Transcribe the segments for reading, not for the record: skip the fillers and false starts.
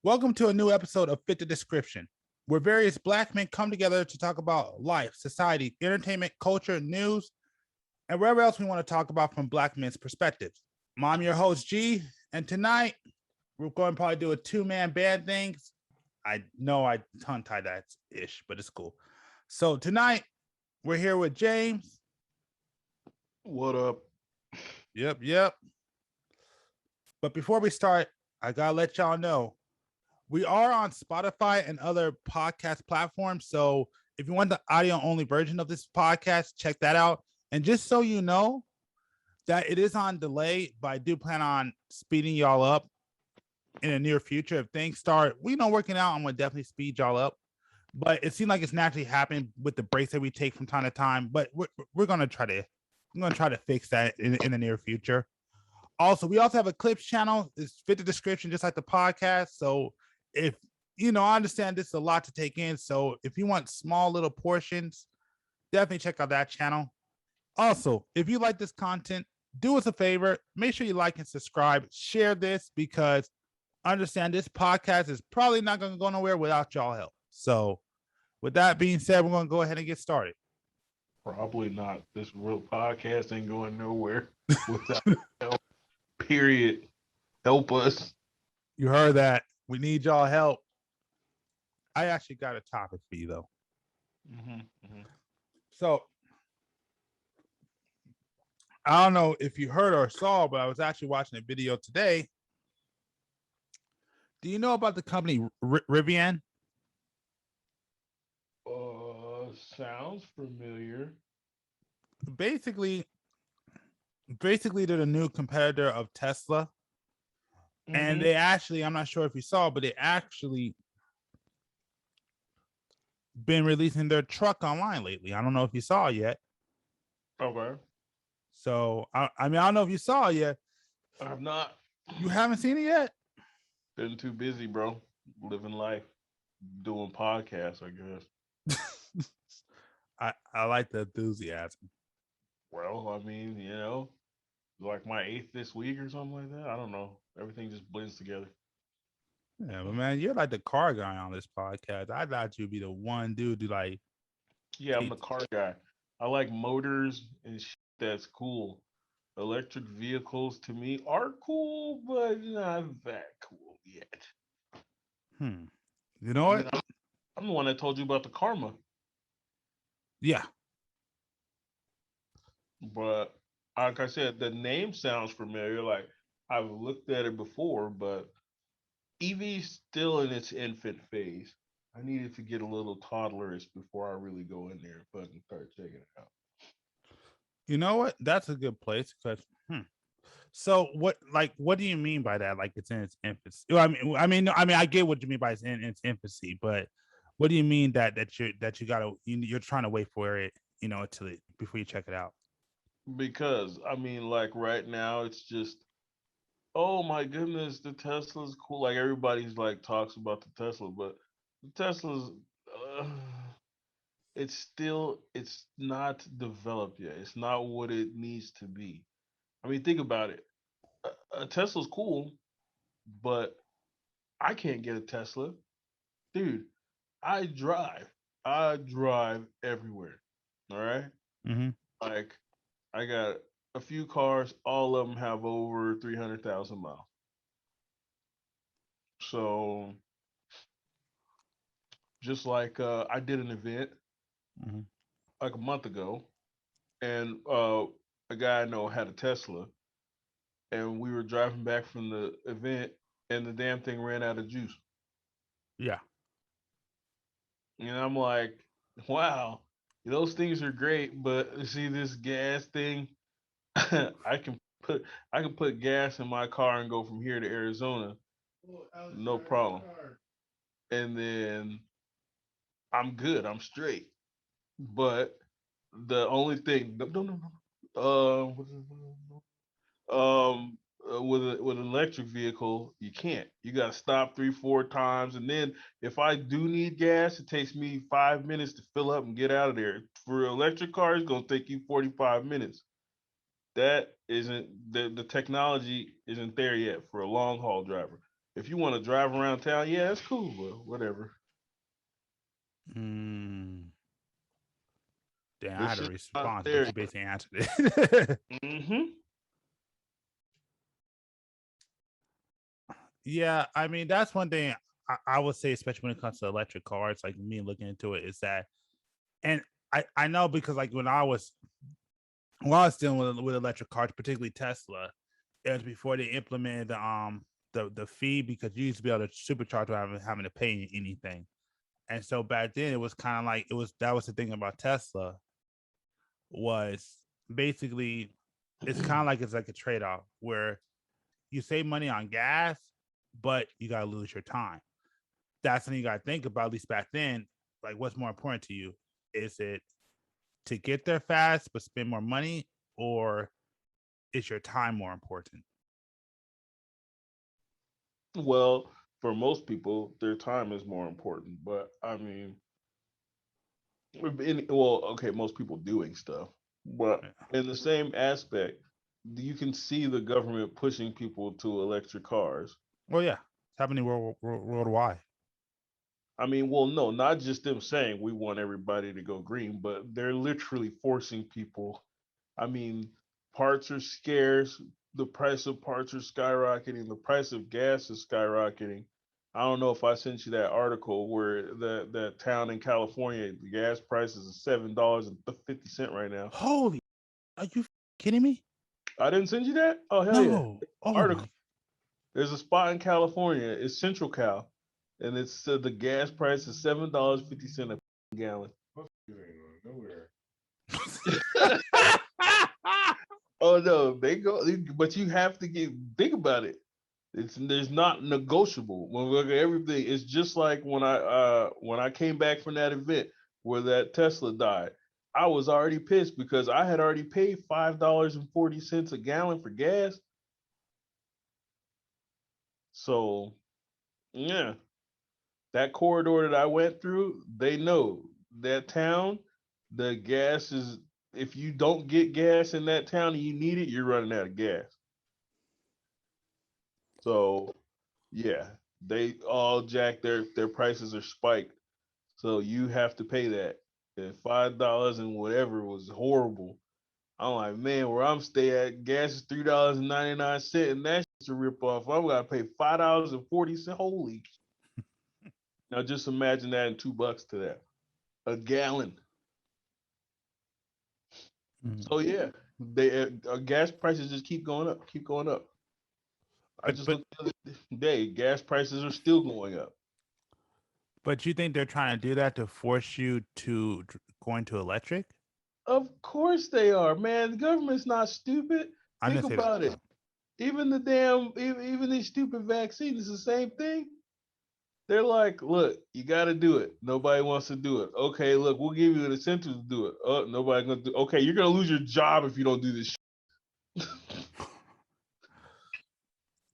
Welcome to a new episode of Fit the Description, where various Black men come together to talk about life, society, entertainment, culture, news, and wherever else we want to talk about from Black men's perspectives. I'm your host, G, and tonight we're going to probably do a two-man band thing. I know I tongue-tied that-ish, but it's cool. So tonight, we're here with James. What up? Yep. But before we start, I got to let y'all know, we are on Spotify and other podcast platforms. So if you want the audio only version of this podcast, check that out. And just so you know that it is on delay, but I do plan on speeding y'all up in the near future. If things start, working out, I'm going to definitely speed y'all up. But it seems like it's naturally happening with the breaks that we take from time to time. But we're going to try to fix that in the near future. Also, we also have a clips channel. It's Fit the Description, just like the podcast. So if I understand this is a lot to take in. So if you want small little portions, definitely check out that channel. Also, if you like this content, do us a favor, make sure you like and subscribe, share this, because understand this podcast is probably not going to go nowhere without y'all help. So with that being said, we're going to go ahead and get started. Probably not. This real podcast ain't going nowhere without help. Period. Help us. You heard that. We need y'all help. I actually got a topic for you, though. So, I don't know if you heard or saw, but I was actually watching a video today. Do you know about the company Rivian? Sounds familiar. Basically, they're the new competitor of Tesla. And they actually, I'm not sure if you saw, but they actually been releasing their truck online lately. I don't know if you saw it yet. Okay. So, I don't know if you saw it yet. I have not. You haven't seen it yet? Been too busy, bro. Living life. Doing podcasts, I guess. I like the enthusiasm. Well, I mean, like my 8th this week or something like that. I don't know. Everything just blends together. Yeah, but man, you're like the car guy on this podcast. I thought you'd be the one dude to like. Yeah, I'm the car guy. I like motors and shit that's cool. Electric vehicles to me are cool, but not that cool yet. You know what? I'm the one that told you about the Karma. Yeah. But like I said, the name sounds familiar. Like I've looked at it before, but EV's still in its infant phase. I needed to get a little toddlerish before I really go in there and fucking start checking it out. You know what? That's a good place because. So what do you mean by that? Like it's in its infancy? I get what you mean by it's in its infancy, but what do you mean that you're trying to wait for it, until before you check it out? Because I mean, like right now, it's just, oh my goodness, the Tesla's cool. Like everybody's like talks about the Tesla, but the Tesla's, uh, it's not developed yet. It's not what it needs to be. I mean, think about it. A Tesla's cool, but I can't get a Tesla, dude. I drive. I drive everywhere. All right. Mm-hmm. Like I got a few cars. All of them have over 300,000 miles. So just like I did an event Mm-hmm. like a month ago, and a guy I know had a Tesla, and we were driving back from the event, and the damn thing ran out of juice. Yeah. And I'm like, wow, those things are great, but see this gas thing, I can put gas in my car and go from here to Arizona, no problem. And then I'm good, I'm straight. But the only thing, with an electric vehicle, you can't. You got to stop 3, 4 times, and then if I do need gas, it takes me 5 minutes to fill up and get out of there. For an electric car, it's gonna take you 45 minutes. That isn't the technology isn't there yet for a long haul driver. If you want to drive around town, yeah, that's cool, but whatever. Mm, damn, I There's had a shit out response, but there. you basically answered it. Hmm. Yeah, I mean that's one thing I would say, especially when it comes to electric cars. Like me looking into it, is that, and I know because like when I was dealing with electric cars, particularly Tesla, it was before they implemented the fee, because you used to be able to supercharge without having to pay anything. And so back then it was kind of like, it was that was the thing about Tesla, was basically it's kind of like, it's like a trade-off where you save money on gas, but you gotta lose your time. That's something you gotta think about, at least back then. Like, what's more important to you? Is it to get there fast but spend more money, or is your time more important? Well, for most people, their time is more important. But I mean, well, okay, most people doing stuff, but in the same aspect, you can see the government pushing people to electric cars. Well, yeah, it's happening worldwide. I mean, well, no, not just them saying we want everybody to go green, but they're literally forcing people. I mean, parts are scarce. The price of parts are skyrocketing. The price of gas is skyrocketing. I don't know if I sent you that article where that town in California, the gas prices is $7.50 right now. Holy, are you kidding me? I didn't send you that? Oh hell yeah. No. Oh Article. my. There's a spot in California. It's Central Cal, and it's the gas price is $7.50 a gallon. Nowhere. Oh no, they go, but you have to think about it. There's not negotiable. When we look at everything, it's just like when I came back from that event where that Tesla died. I was already pissed because I had already paid $5.40 a gallon for gas. So yeah, that corridor that I went through, they know that town, the gas is, if you don't get gas in that town and you need it, you're running out of gas. So yeah, they all jack their prices are spiked. So you have to pay that. And $5 and whatever was horrible. I'm like, man, where I'm staying at, gas is $3.99, and that's a rip off. I'm gonna pay $5.40. Holy! Now just imagine that in $2 to that a gallon. Mm. So yeah, they gas prices just keep going up, keep going up. I But just but looked the other day, gas prices are still going up. but you think they're trying to do that to force you to go into electric? Of course they are, man. The government's not stupid. I Think didn't say that. about it. Even the damn, even these stupid vaccines, it's the same thing. They're like, look, you got to do it. Nobody wants to do it. Okay, look, we'll give you an incentive to do it. Oh, nobody gonna do. Okay, you're gonna lose your job if you don't do this.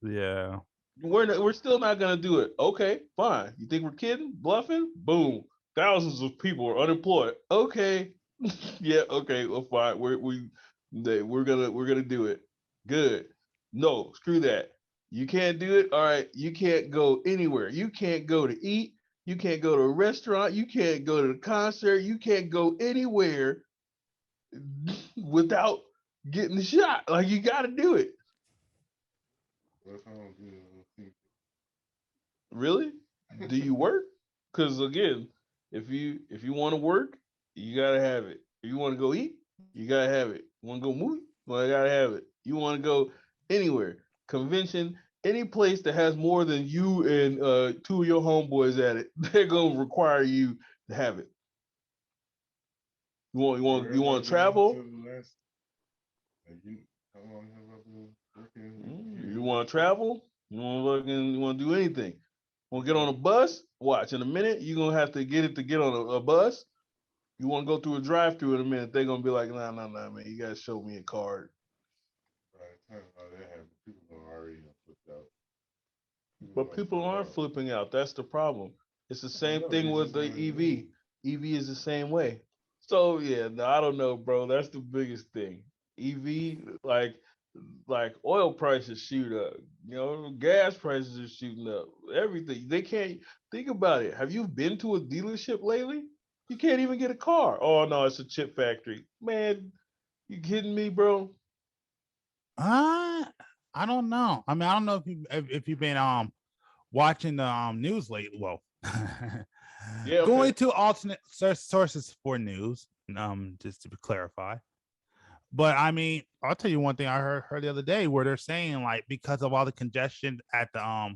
Yeah. We're still not gonna do it. Okay, fine. You think we're kidding, bluffing? Boom, thousands of people are unemployed. Okay, yeah, okay, well, fine. We're gonna do it. Good. No, screw that. You can't do it. All right, you can't go anywhere. You can't go to eat. You can't go to a restaurant. You can't go to the concert. You can't go anywhere without getting the shot. Like you got to do it. Really? Do you work? Because again, if you want to work, you gotta have it. If you want to go eat, you gotta have it. You want to go movie, well, you gotta have it. You want to go anywhere, convention, any place that has more than you and two of your homeboys at it, they're gonna require you to have it. You want to travel? You want to travel? You want to do anything? Want to get on a bus? Watch in a minute. You're gonna have to get it to get on a bus. You want to go through a drive-through in a minute? They're gonna be like, nah, nah, nah, man. You gotta show me a card. But people aren't flipping out. That's the problem. It's the same thing with the EV. EV is the same way. So yeah, no, I don't know, bro. That's the biggest thing. EV, like like oil prices shoot up, gas prices are shooting up, everything. They can't think about it. Have you been to a dealership lately? You can't even get a car. Oh no, it's a chip factory. Man, you kidding me, bro? Uh, I don't know. I mean, I don't know if you've been watching the news lately. Well, Yeah, going okay. to alternate sources for news. Just to clarify. But I mean, I'll tell you one thing I heard the other day where they're saying like because of all the congestion at the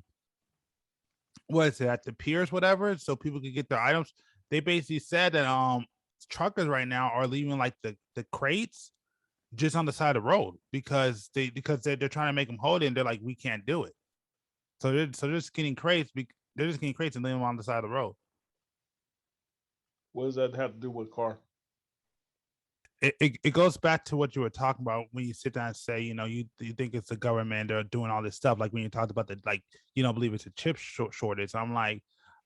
what is it at the piers, whatever, so people could get their items. They basically said that truckers right now are leaving like the crates just on the side of the road because they're trying to make them hold it and they're like we can't do it. So they're just getting crates. They're just getting crates and leaving them on the side of the road. What does that have to do with car? It goes back to what you were talking about when you sit down and say, you think it's the government they're doing all this stuff. Like when you talked about the like, you don't believe it's a chip shortage. I'm like,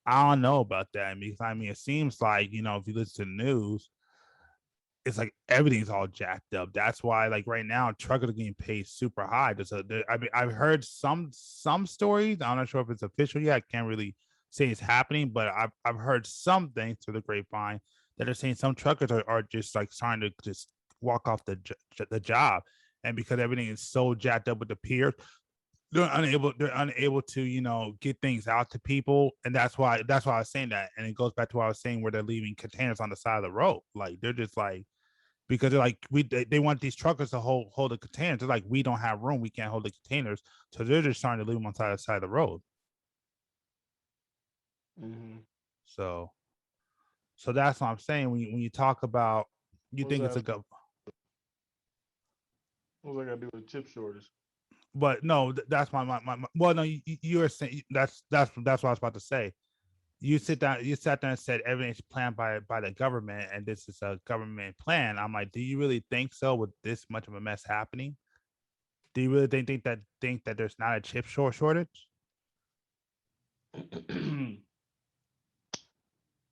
I don't know about that because I mean, it seems like if you listen to the news, it's like everything's all jacked up. That's why, like right now, truckers are getting paid super high. I mean, I've heard some stories. I'm not sure if it's official yet. I can't really say it's happening, but I've heard some things through the grapevine that are saying some truckers are just like trying to just walk off the job, and because everything is so jacked up with the peers, they're unable to get things out to people, and that's why I was saying that, and it goes back to what I was saying where they're leaving containers on the side of the road, like they're just like because they're like they want these truckers to hold the containers. They're like we don't have room, we can't hold the containers, so they're just trying to leave them on side of the road. Mm-hmm. So so that's what I'm saying when you talk about you What does think that it's have a to, go, what does that got to do with chip shortage? but no, that's my well no you're saying that's what I was about to say. You sat down and said everything's planned by the government and this is a government plan. I'm like, do you really think so with this much of a mess happening? Do you really think that there's not a chip shortage?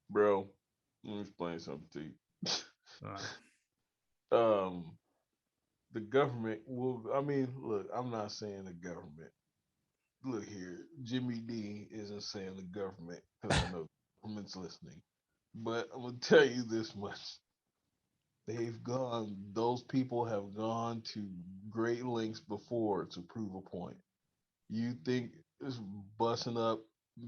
Bro, let me explain something to you. Uh, um, the government will. I mean, look, I'm not saying the government. Look here, Jimmy D isn't saying the government because I know the government's listening. But I'm gonna tell you this much: they've gone. Those people have gone to great lengths before to prove a point. You think this busting up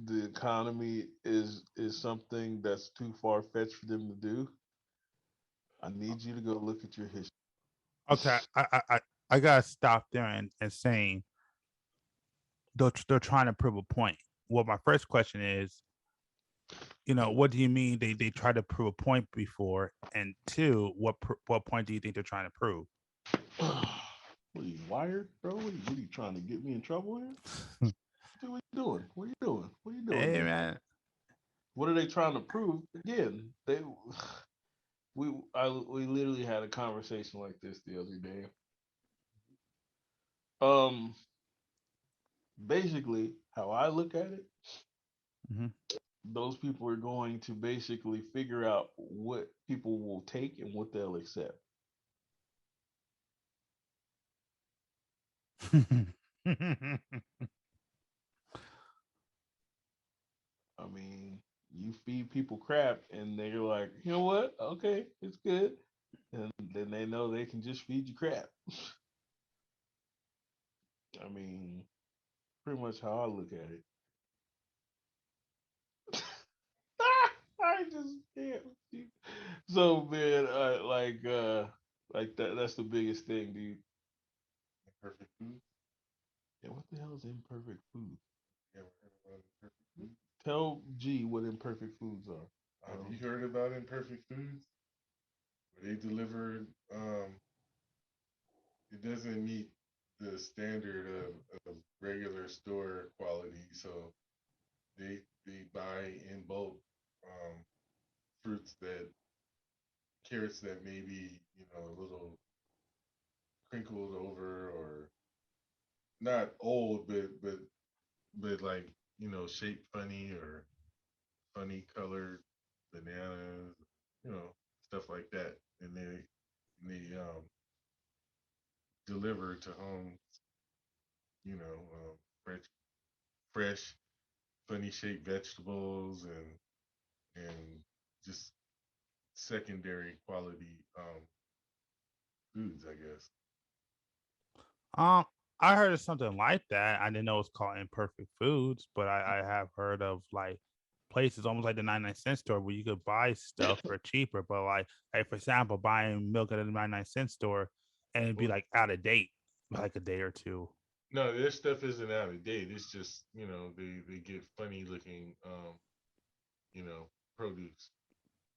the economy is something that's too far fetched for them to do? I need you to go look at your history. okay, I gotta stop there and saying they're trying to prove a point. Well, my first question is, what do you mean they try to prove a point before? And two, what point do you think they're trying to prove? What are you wired, bro? What are you trying to get me in trouble here? What are you doing? What are you doing? What are you doing Hey here? man. What are they trying to prove? Again, we literally had a conversation like this the other day. Um, basically, how I look at it, Mm-hmm. those people are going to basically figure out what people will take and what they'll accept. I mean, you feed people crap and they're like, you know what? Okay, it's good. And then they know they can just feed you crap. I mean, pretty much how I look at it. I just can't. So man, like that's the biggest thing, dude. Imperfect foods. Yeah, what the hell is imperfect food? You ever heard about imperfect foods? Tell G what imperfect foods are. Have you heard about imperfect foods? Where they deliver, it doesn't meet the standard of regular store quality, so they buy in bulk um, fruits that carrots that maybe a little crinkled over or not old, but like shaped funny or funny colored bananas, you know, stuff like that. And they deliver to homes. Fresh, fresh, funny shaped vegetables and just secondary quality foods, I guess. Um, I heard of something like that. I didn't know it's called imperfect foods, but I have heard of like places almost like the 99-cent store where you could buy stuff for cheaper, but like for example, buying milk at the 99-cent store and it'd be Well, like out of date, like a day or two. no, this stuff isn't out of date. It's just they get funny looking you know produce.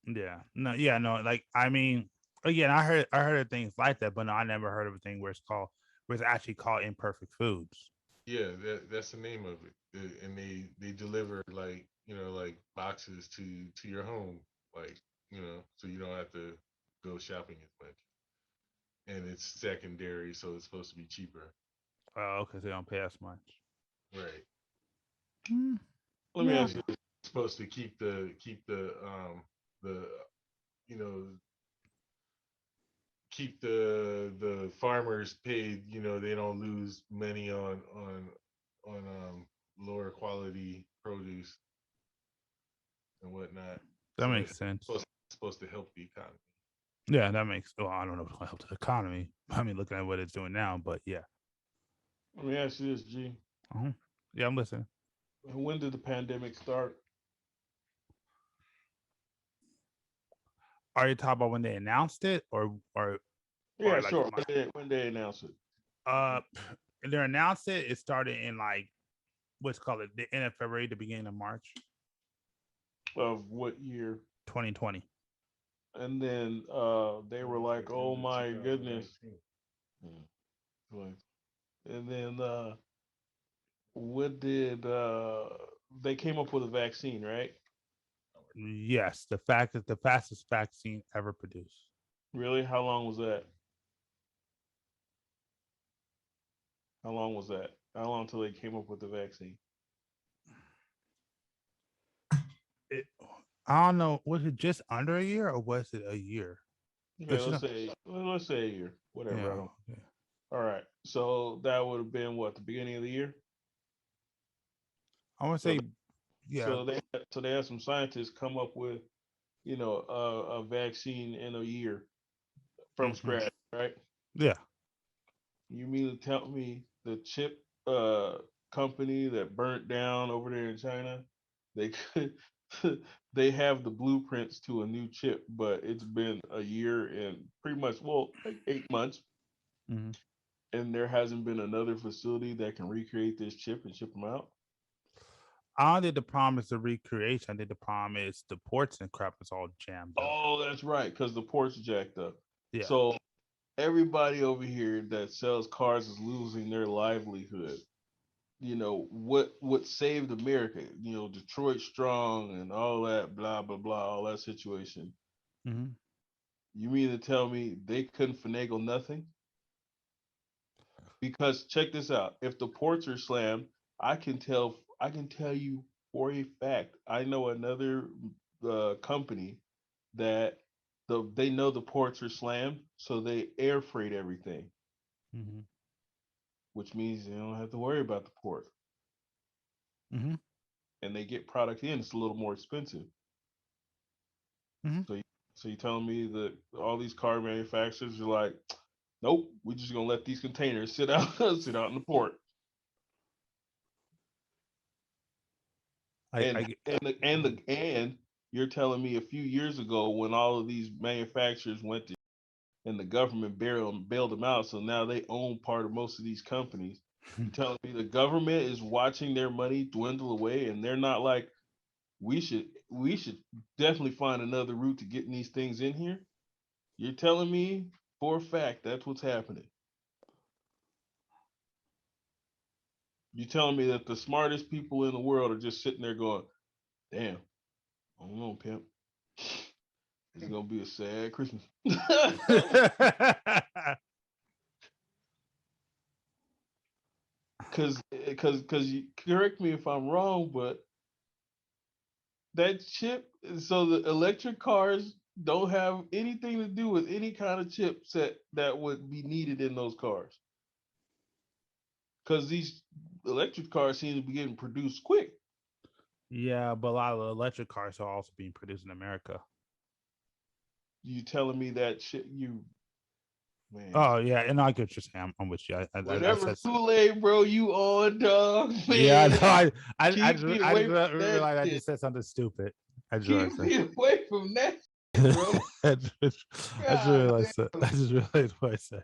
Yeah. No, yeah, no, like I mean, again, I heard of things like that, but no, I never heard of a thing where it's actually called imperfect foods. Yeah, that's the name of it. And they deliver like like boxes to your home, like so you don't have to go shopping as much. And it's secondary, so it's supposed to be cheaper. Oh, okay, so they don't pay as much. Right. Mm, Let me yeah. ask you. It's supposed to the you know keep the farmers paid. They don't lose money on lower quality produce and whatnot. That So makes it's sense. supposed to help the economy. Yeah, that makes. Well, I don't know if it'll help the economy. I mean, looking at what it's doing now, but yeah. Let me ask you this, G. Uh-huh. Yeah, I'm listening. When did the pandemic start? Are you talking about when they announced it, or Yeah, like sure. When they announce it? uh, they announced it? It started in like what's called it the end of February, the beginning of March, Of what year? 2020. And then they were like, "Oh September my goodness!" 2019. Hmm. Like, and then what did they came up with a vaccine, right? Yes, the fact is the fastest vaccine ever produced. Really? How long was that? How long was that? How long until they came up with the vaccine? It, I don't know. Was it just under a year or was it a year? Okay, Because let's say a year, whatever. I yeah, don't. yeah. All right, so that would have been what, the beginning of the year. I want to So say yeah. they had some scientists come up with a vaccine in a year from Hmm. scratch, right? Yeah. You mean to tell me the chip uh company that burnt down over there in China, they could they have the blueprints to a new chip, but it's been a year and pretty much, well, like 8 months, Hmm. and there hasn't been another facility that can recreate this chip and ship them out. I did the promise of recreation. I did the promise the ports and crap is all jammed up. Oh, that's right, because the port's jacked up. Yeah. So everybody over here that sells cars is losing their livelihood. What saved America, Detroit strong and all that, blah blah blah, all that situation. Hmm. You mean to tell me they couldn't finagle nothing? Because check this out, if the ports are slammed, I can tell you for a fact, I know another company that they know the ports are slammed, so they air freight everything, Hmm. which means they don't have to worry about the port, Hmm. and they get product in. It's a little more expensive. Hmm. So, you telling me that all these car manufacturers are like, nope, we're just gonna let these containers sit out, sit out in the port, and I and you're telling me a few years ago when all of these manufacturers went to and the government bailed them out, so now they own part of most of these companies. You telling me the government is watching their money dwindle away, and they're not like, we should definitely find another route to getting these things in here? You're telling me for a fact that's what's happening. You're telling me that the smartest people in the world are just sitting there going, damn, I don't know, pimp. It's gonna be a sad Christmas. Cause you correct me if I'm wrong, but that chip, so the electric cars don't have anything to do with any kind of chipset that would be needed in those cars. because these electric cars seem to be getting produced quick. Yeah, but a lot of the electric cars are also being produced in America. You telling me that shit? You man, Oh yeah, and I get what you're saying. I'm with you. I whatever said, Kool-Aid, bro, you on, dog, yeah, I know. man. I Keep me I away just from that realized I shit. just said something stupid. I just realized Keep me away from that, that. bro. I just God realized that. I damn. just realized what I said.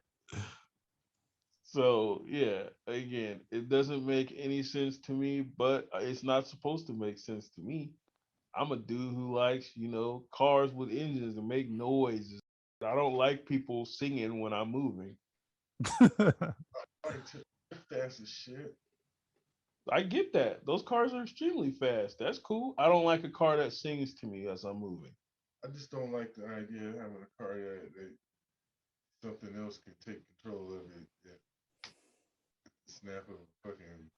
So yeah, again, it doesn't make any sense to me, but it's not supposed to make sense to me. I'm a dude who likes, cars with engines and make noises. I don't like people singing when I'm moving. Like fast as shit. I get that. Those cars are extremely fast. That's cool. I don't like a car that sings to me as I'm moving. I just don't like the idea of having a car that something else can take control of it at the snap of a fucking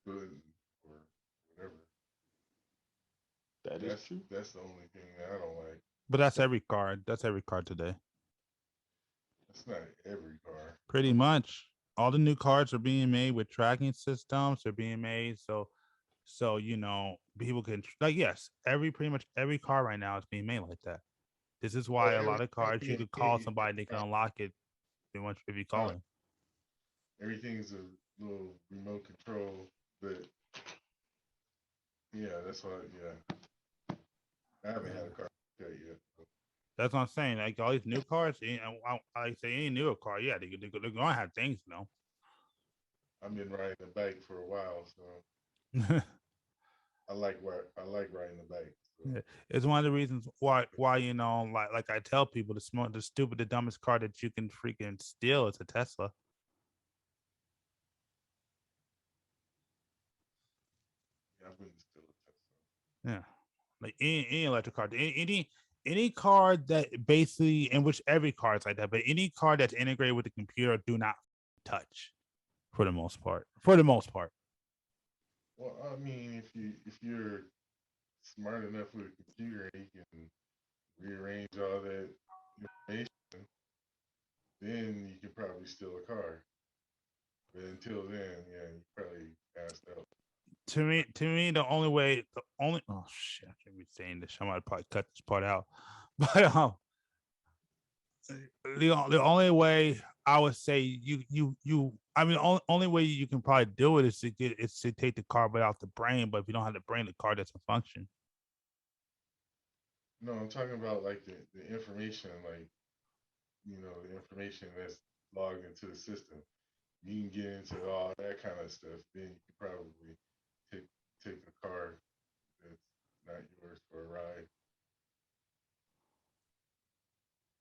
button or whatever. That is true. That's the only thing that I don't like. But that's every car. That's every car today. That's not every car. Pretty much. All the new cars are being made with tracking systems. They're being made so people can yes, pretty much every car right now is being made like that. This is Oh, why a lot of everything's cars you being could call made. somebody, they can unlock it pretty much if you call them. Everything's a little remote control, but yeah, that's why. Yeah, I haven't had a car like that yet. That's what I'm saying. Like all these new cars, I say any newer car, yeah, they're gonna have things, I've been riding a bike for a while, so I like riding the bike. So. Yeah. It's one of the reasons why like I tell people the stupid, the dumbest car that you can freaking steal is a Tesla. Yeah, I wouldn't steal a Tesla. Yeah, like any electric car, any car that basically, in which every car is like that, but any car that's integrated with the computer, do not touch for the most part. For the most part. Well, I mean, if you're smart enough with a computer and you can rearrange all that information, then you can probably steal a car. But until then, yeah, you probably passed out. To me, the only oh shit, I can't be saying this. I might probably cut this part out, but the only way I would say I mean only way you can probably do it is to take the carbon out the brain, but if you don't have the brain, the car doesn't function. No, I'm talking about like the information, like the information that's logged into the system. You can get into all that kind of stuff. Then you can probably take take a car that's not yours for a ride,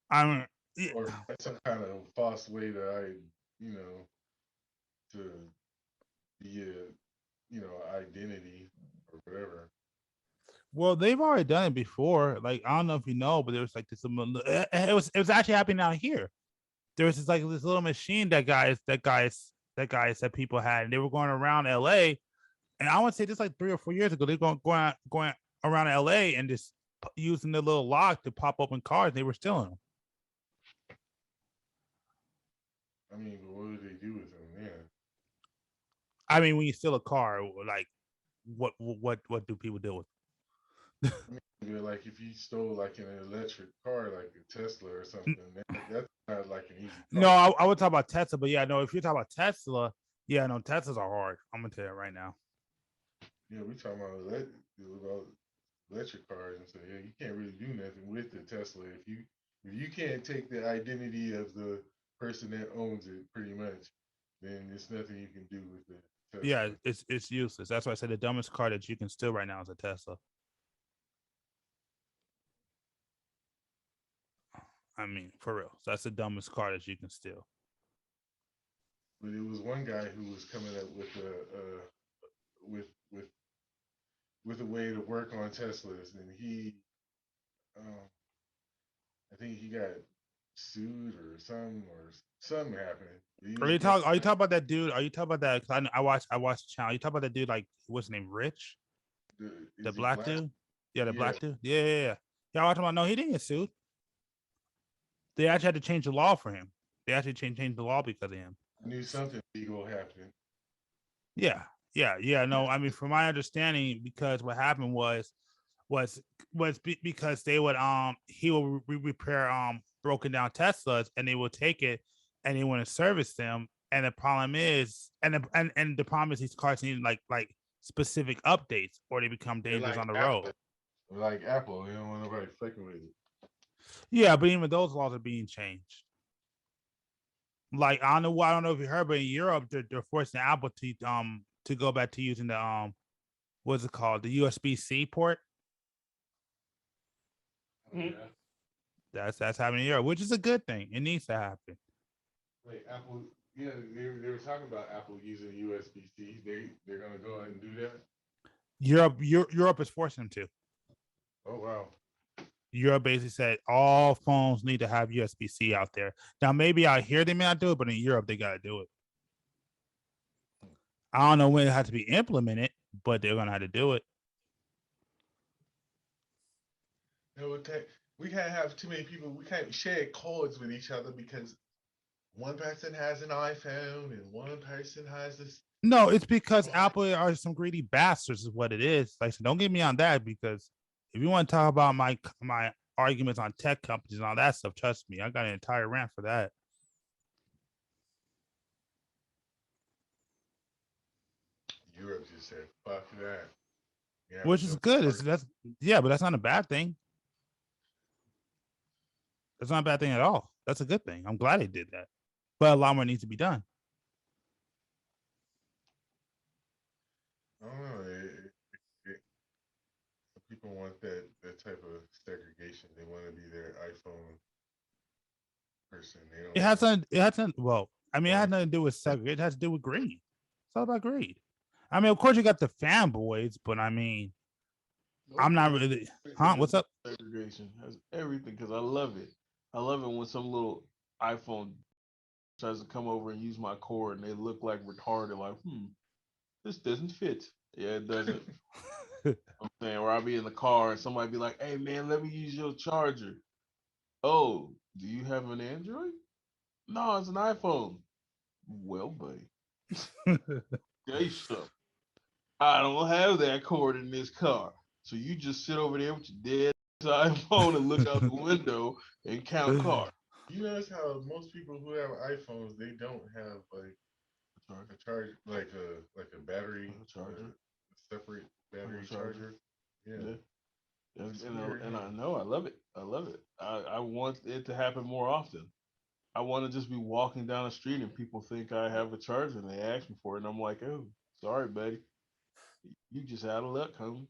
I mean, yeah, or some kind of false way to you know, to be a identity or whatever. well, they've already done it before. Like I don't know if you know, but there was like this. It was actually happening out here. There was this little machine that people had, and they were going around L.A. And I want to say this like 3 or 4 years ago. They're going around L.A. and just using the little lock to pop open cars. They were stealing them. I mean, but what do they do with them? Yeah, I mean, when you steal a car, like what do people do with? I mean, like if you stole like an electric car, like a Tesla or something, that's not like an easy No, car. I would talk about Tesla, but yeah, no. If you're talking about Tesla, yeah, no, Teslas are hard. I'm gonna tell you right now. Yeah, we talking about electric cars and so yeah, you can't really do nothing with the Tesla if you can't take the identity of the person that owns it, pretty much, then there's nothing you can do with the Yeah, Tesla. it's useless. That's why I said the dumbest car that you can steal right now is a Tesla. I mean, for real. So that's the dumbest car that you can steal. But it was one guy who was coming up with with with with a way to work on Teslas, and um, I think he got sued or something happened. He Are was you getting talking? Are you talking about that dude? Are you talking about that? Cause I watched the channel. You talking about that dude? Like what's his name? Rich, the is he black black? dude? Yeah, the Yeah, black dude. Yeah. Y'all watching about? No, he didn't get sued. They actually had to change the law for him. They actually changed the law because of him. I knew something legal happened. Yeah, yeah. No, I mean, from my understanding, because what happened was because they would he will repair broken down Teslas, and they will take it and they want to service them. And the problem is, and the problem is these cars need like specific updates, or they become They're dangerous like on the road. Apple. Like Apple, they don't want nobody fucking with it. Yeah, but even those laws are being changed. Like I don't know if you heard, but in Europe they're forcing Apple to go back to using the what's it called, the USB-C port. Mhm. Yeah. That's happening in Europe, which is a good thing. It needs to happen. Wait, Apple. Yeah, they were talking about Apple using USB-C. They're gonna go ahead and do that. Europe is forcing them to. Oh wow. Europe basically said all phones need to have USB-C out there. Now maybe out here they may not do it, but in Europe they gotta do it. I don't know when it has to be implemented, but they're gonna have to do it. No, we can't have too many people. We can't share codes with each other because one person has an iPhone and one person has this. No, it's because Oh, Apple are some greedy bastards, is what it is. Like, so don't get me on that, because if you want to talk about my arguments on tech companies and all that stuff, trust me, I got an entire rant for that. Europe just said, "Fuck that." Yeah, Which is good. Yeah, but that's not a bad thing. That's not a bad thing at all. That's a good thing. I'm glad they did that. But a lot more needs to be done. I don't know. People want that type of segregation. They want to be their iPhone person. They don't want It has nothing, well, I mean, it has to. nothing to do with segregation. It has to do with greed. It's all about greed. I mean, of course you got the fanboys, but I mean, I'm not really, huh? What's up? Segregation has everything because I love it. I love it when some little iPhone tries to come over and use my cord and they look like retarded, like, this doesn't fit. Yeah, it doesn't. I'm saying, or I'll be in the car and somebody be like, hey man, let me use your charger. Oh, do you have an Android? No, it's an iPhone. Well, buddy, tell you something. I don't have that cord in this car. So you just sit over there with your dead iPhone and look out the window and count cars. You notice how most people who have iPhones they don't have like a charge like a battery Charger. a separate battery Charger. charger. Yeah. Yeah. It's And, weird, and huh? I know I love it. I love it. I want it to happen more often. I want to just be walking down the street and people think I have a charger and they ask me for it and I'm like, oh, sorry, buddy, you just out of luck, homie.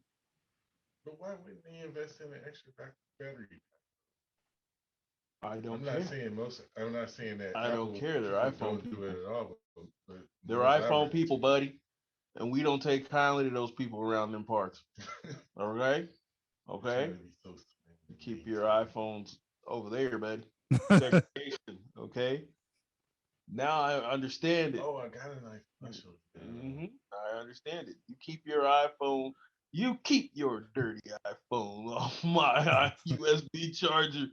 But why wouldn't they invest in an extra battery? I don't I'm not care. saying most. I'm not saying that I don't Apple care. They're people iPhone don't do it people. at all, but the They're ones I iPhone run people, buddy, and we don't take kindly to those people around them parts. into, All right, they're trying okay. to be so Keep your mainstream. iPhones over there, buddy. Segregation, okay. Now I understand it. Oh, I got a nice special. I understand it. You keep your iPhone. You keep your dirty iPhone off my USB charger.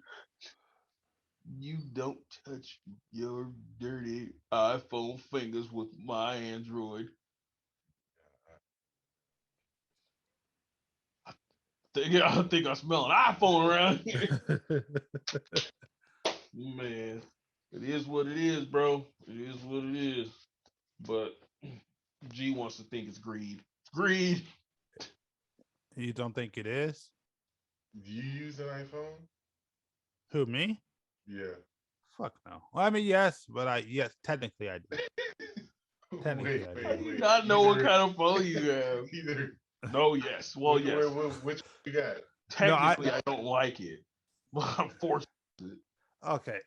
You don't touch your dirty iPhone fingers with my Android. I think I smell an iPhone around here. Man, it is what it is, bro. It is what it is. But G wants to think it's greed. Greed. You don't think it is? Do you use an iPhone? Who, me? Yeah. Fuck no. Well, I mean, yes, technically I do. Technically Wait, I How do. do wait, you wait. not know what kind of phone you have? Either. No, yes. Well, yes. Which you got? No, I Technically, I don't like it, but I'm forced. okay.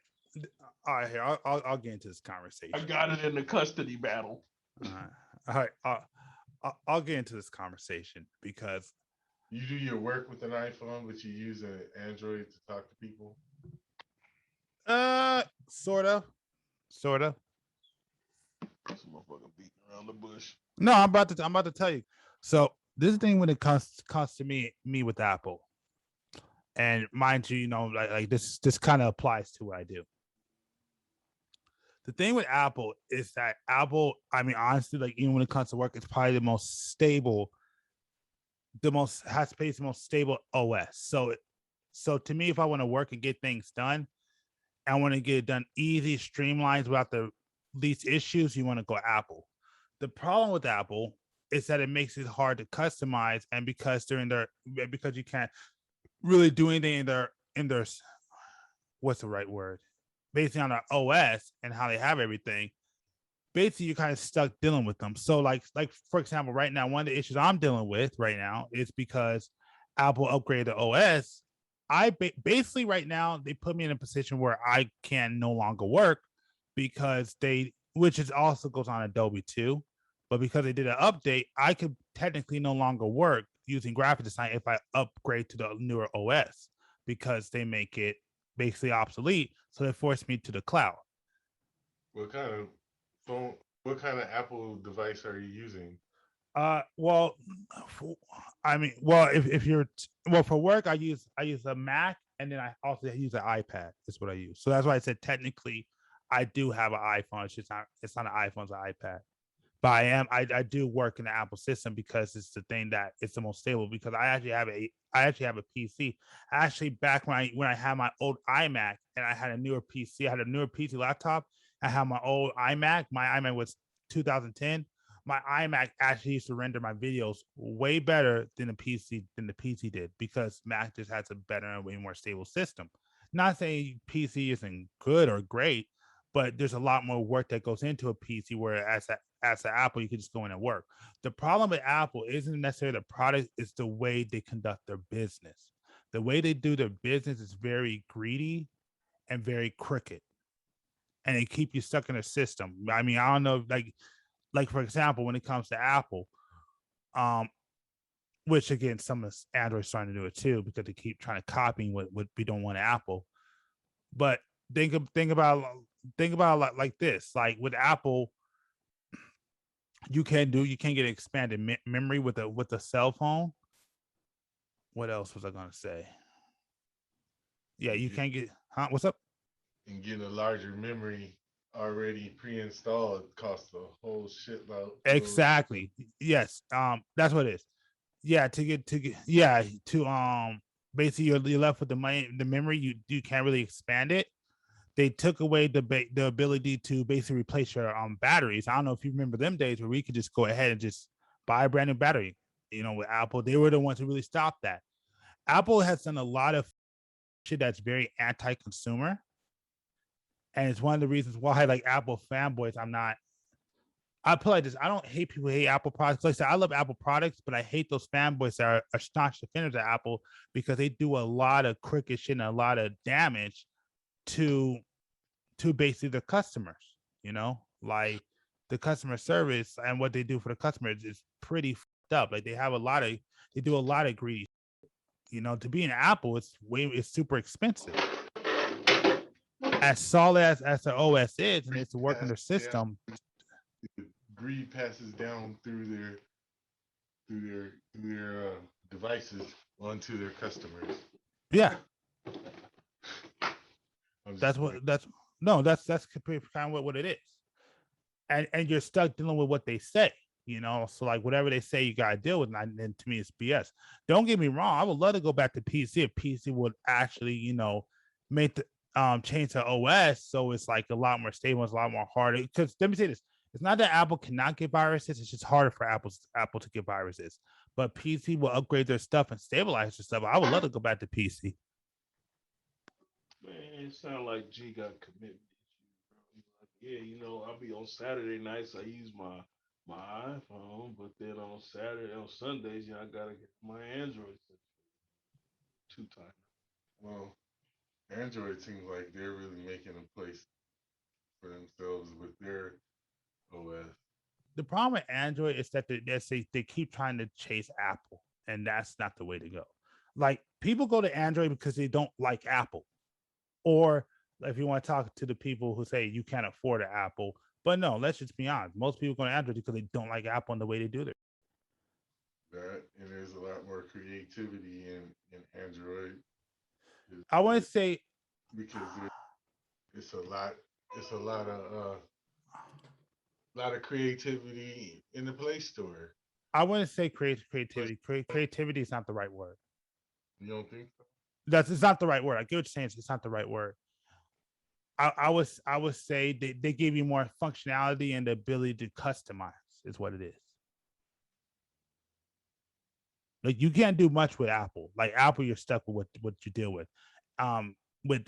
All right, here I'll get into this I conversation. got it in the custody battle. All right, I'll get into this conversation because You do your work with an iPhone, but you use an Android to talk to people. sort of. This motherfucker beating around the bush. No, I'm about to tell you. So this thing when it comes to me with Apple, and mind you, like this kind of applies to what I do. The thing with Apple is that Apple, I mean, honestly, like even when it comes to work, it's probably the most stable, the most has space, the most stable OS. So to me, if I want to work and get things done, I want to get it done easy, streamlined without the least issues, you want to go Apple. The problem with Apple is that it makes it hard to customize, and because they're in their because you can't really do anything in their what's the right word? Based on their OS and how they have everything, basically you're kind of stuck dealing with them. So like for example, right now, one of the issues I'm dealing with right now is because Apple upgraded the OS. Basically right now they put me in a position where I can no longer work because which is also goes on Adobe too, but because they did an update, I could technically no longer work using graphic design if I upgrade to the newer OS because they make it basically obsolete. So they forced me to the cloud. What kind of phone? What kind of Apple device are you using? Well, I mean, well, if you're well for work, I use a Mac, and then I also use an iPad. Is what I use. So that's why I said technically, I do have an iPhone. It's not an iPhone, it's an iPad. But I do work in the Apple system because it's the thing that it's the most stable. Because I actually have a PC. Actually, back when I had my old iMac and I had a newer PC, I had a newer PC laptop. I had my old iMac. My iMac was 2010. My iMac actually used to render my videos way better than the PC did because Mac just has a better and way more stable system. Not saying PC isn't good or great, but there's a lot more work that goes into a PC. Whereas as an Apple, you can just go in and work. The problem with Apple isn't necessarily the product; it's the way they conduct their business. The way they do their business is very greedy and very crooked, and they keep you stuck in a system. I mean, I don't know, like for example, when it comes to Apple, um, which again, some of Android's starting to do it too because they keep trying to copy what we don't want Apple. But think about like this, like with Apple, you can't get expanded memory with a cell phone. What else was I gonna say? Yeah, And you get can't get huh? What's up? and getting a larger memory already pre-installed costs a whole shitload. Exactly. Yes. That's what it is. Yeah, yeah, to basically you're left with the memory. You can't really expand it. They took away the ability to basically replace your batteries. I don't know if you remember them days where we could just go ahead and just buy a brand new battery. With Apple, they were the ones who really stopped that. Apple has done a lot of shit that's very anti-consumer, and it's one of the reasons why, like Apple fanboys, I'm not. I put like this: I don't hate people who hate Apple products. Like I said, I love Apple products, but I hate those fanboys that are staunch defenders of Apple because they do a lot of crooked shit and a lot of damage to basically the customers. Like the customer service and what they do for the customers is pretty fucked up. Like they do a lot of greedy. To be an Apple, it's super expensive. As solid as the OS is, and it's to work in Pass their down, system. greed passes down through their devices onto their customers. Yeah, I'm just that's playing. what that's no, that's kind of what it is. And you're stuck dealing with what they say. So like whatever they say, you gotta deal with. And to me, it's BS. Don't get me wrong. I would love to go back to PC if PC would actually, make the change the OS so it's like a lot more stable, it's a lot more harder. Because let me say this: it's not that Apple cannot get viruses; it's just harder for Apple to get viruses. But PC will upgrade their stuff and stabilize their stuff. I would love to go back to PC. Man, it sound like G got commitment issues, bro. Like, yeah, I'll be on Saturday nights. I use my iPhone, but then on Sundays, I gotta get my Android two times. Well, Android seems like they're really making a place for themselves with their OS. The problem with Android is that they keep trying to chase Apple, and that's not the way to go. Like people go to Android because they don't like Apple, or if you want to talk to the people who say you can't afford an Apple. But no, let's just be honest. Most people go to Android because they don't like Apple and the way they do it. That and there's a lot more creativity in Android I want to say, because it's a lot. it's a lot of creativity in the Play Store. I wouldn't say creativity. Creativity is not the right word. You don't think so? It's not the right word. I get what you're saying. It's not the right word. I would say they give you more functionality and the ability to customize is what it is. Like you can't do much with Apple. Like Apple, you're stuck with what you deal with. Um, with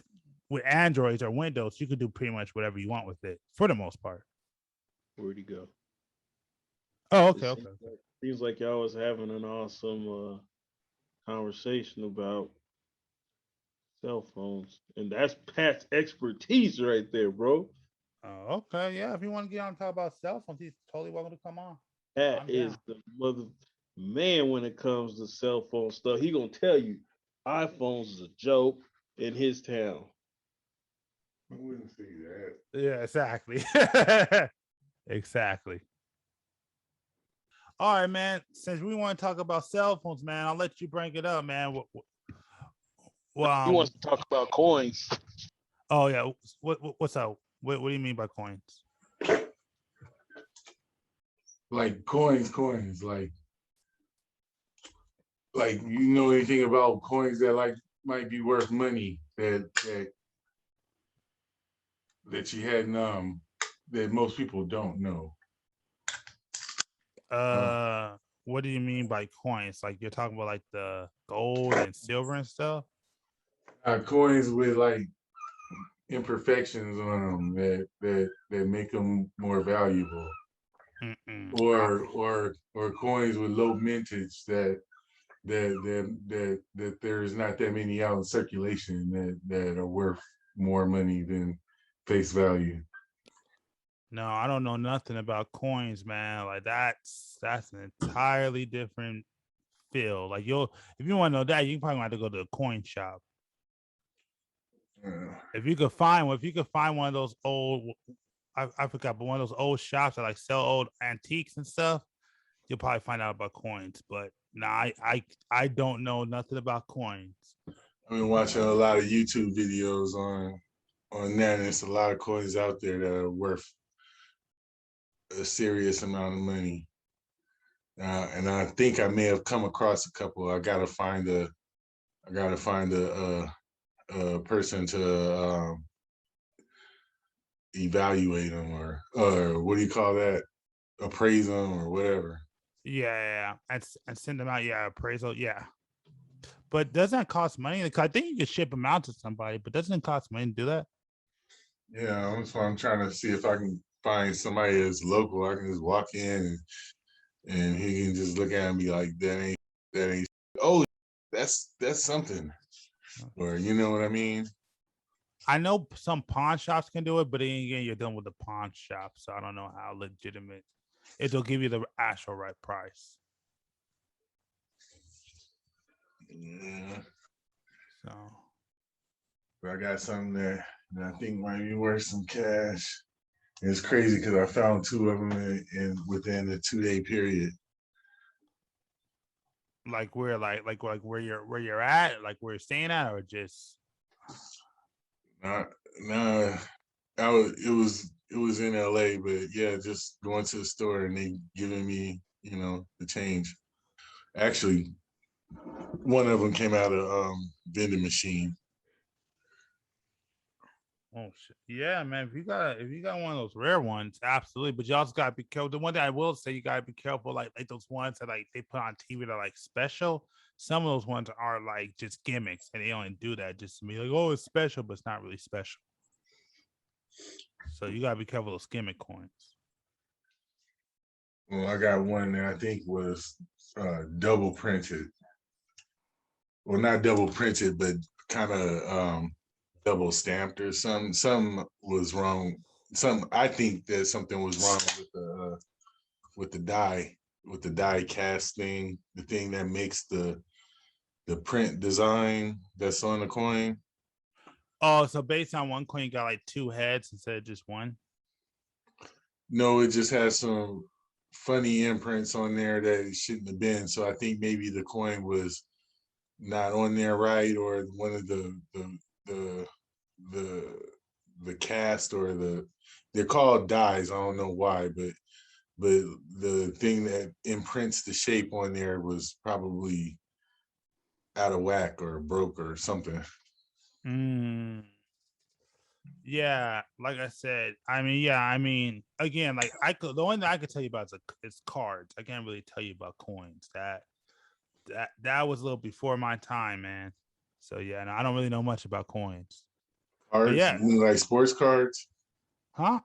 with Androids or Windows, you can do pretty much whatever you want with it for the most part. Where'd he go? Oh, It okay, okay. seems like y'all was having an awesome conversation about cell phones, and that's Pat's expertise right there, bro. Oh, okay, yeah. If you want to get on and talk about cell phones, he's totally welcome to come on. Pat I'm is down. the mother man when it comes to cell phone stuff. He gonna tell you iPhones is a joke in his town. I wouldn't say that. Yeah, exactly. Exactly. All right, man. Since we want to talk about cell phones, man, I'll let you bring it up, man. Well, He wants to talk about coins. oh yeah. What's up? What do you mean by coins? Like coins, like you know anything about coins that like might be worth money that you hadn't that most people don't know. What do you mean by coins? Like you're talking about like the gold and silver and stuff? Coins with like imperfections on them that make them more valuable, Mm-mm. or coins with low mintage that there's not that many out in circulation that are worth more money than face value. No, I don't know nothing about coins, man. Like that's an entirely different field. Like if you want to know that, you probably have to go to a coin shop. If you could find one of those old, I forgot, but one of those old shops that like sell old antiques and stuff, you'll probably find out about coins. But no, I don't know nothing about coins. I've been watching a lot of YouTube videos on that, and there's a lot of coins out there that are worth a serious amount of money. And I think I may have come across a couple. I gotta find a person to evaluate them, or what do you call that? Appraise them or whatever. Yeah, and send them out. Yeah, appraisal. Yeah, but doesn't it cost money? Like, I think you could ship them out to somebody, but doesn't it cost money to do that? Yeah, that's why I'm trying to see if I can find somebody that's local. I can just walk in and he can just look at it and be like, that ain't. Oh, that's something. Or you know what I mean? I know some pawn shops can do it, but again, you're done with the pawn shop, so I don't know how legitimate it'll give you the actual right price. Yeah. So But I got something that I think might be worth some cash. And it's crazy because I found two of them in within the 2-day period. like where like where you're at, like where you're staying at, or just Not, nah, it was in LA, but yeah, just going to the store and they giving me, the change. Actually, one of them came out of vending machine. oh shit. Yeah, man. If you got one of those rare ones, absolutely. But you also gotta be careful. The one that I will say you gotta be careful, like those ones that like they put on TV that are like special. Some of those ones are like just gimmicks, and they only do that just to be like, oh, it's special, but it's not really special. So you gotta be careful of those gimmick coins. Well, I got one that I think was double printed. Well, not double printed, but kind of double stamped or some. Some was wrong. I think that something was wrong with the die cast thing, the thing that makes the print design that's on the coin. Oh, so based on one coin, you got like two heads instead of just one. No, it just has some funny imprints on there that it shouldn't have been. So I think maybe the coin was not on there right, or one of the the cast or they're called dies. I don't know why, but the thing that imprints the shape on there was probably out of whack or broke or something. Mm. Yeah, like I said, again, like the only thing I could tell you about is cards. I can't really tell you about coins. That was a little before my time, man. So yeah, and I don't really know much about coins. But Cards, yeah, you mean like sports cards? huh?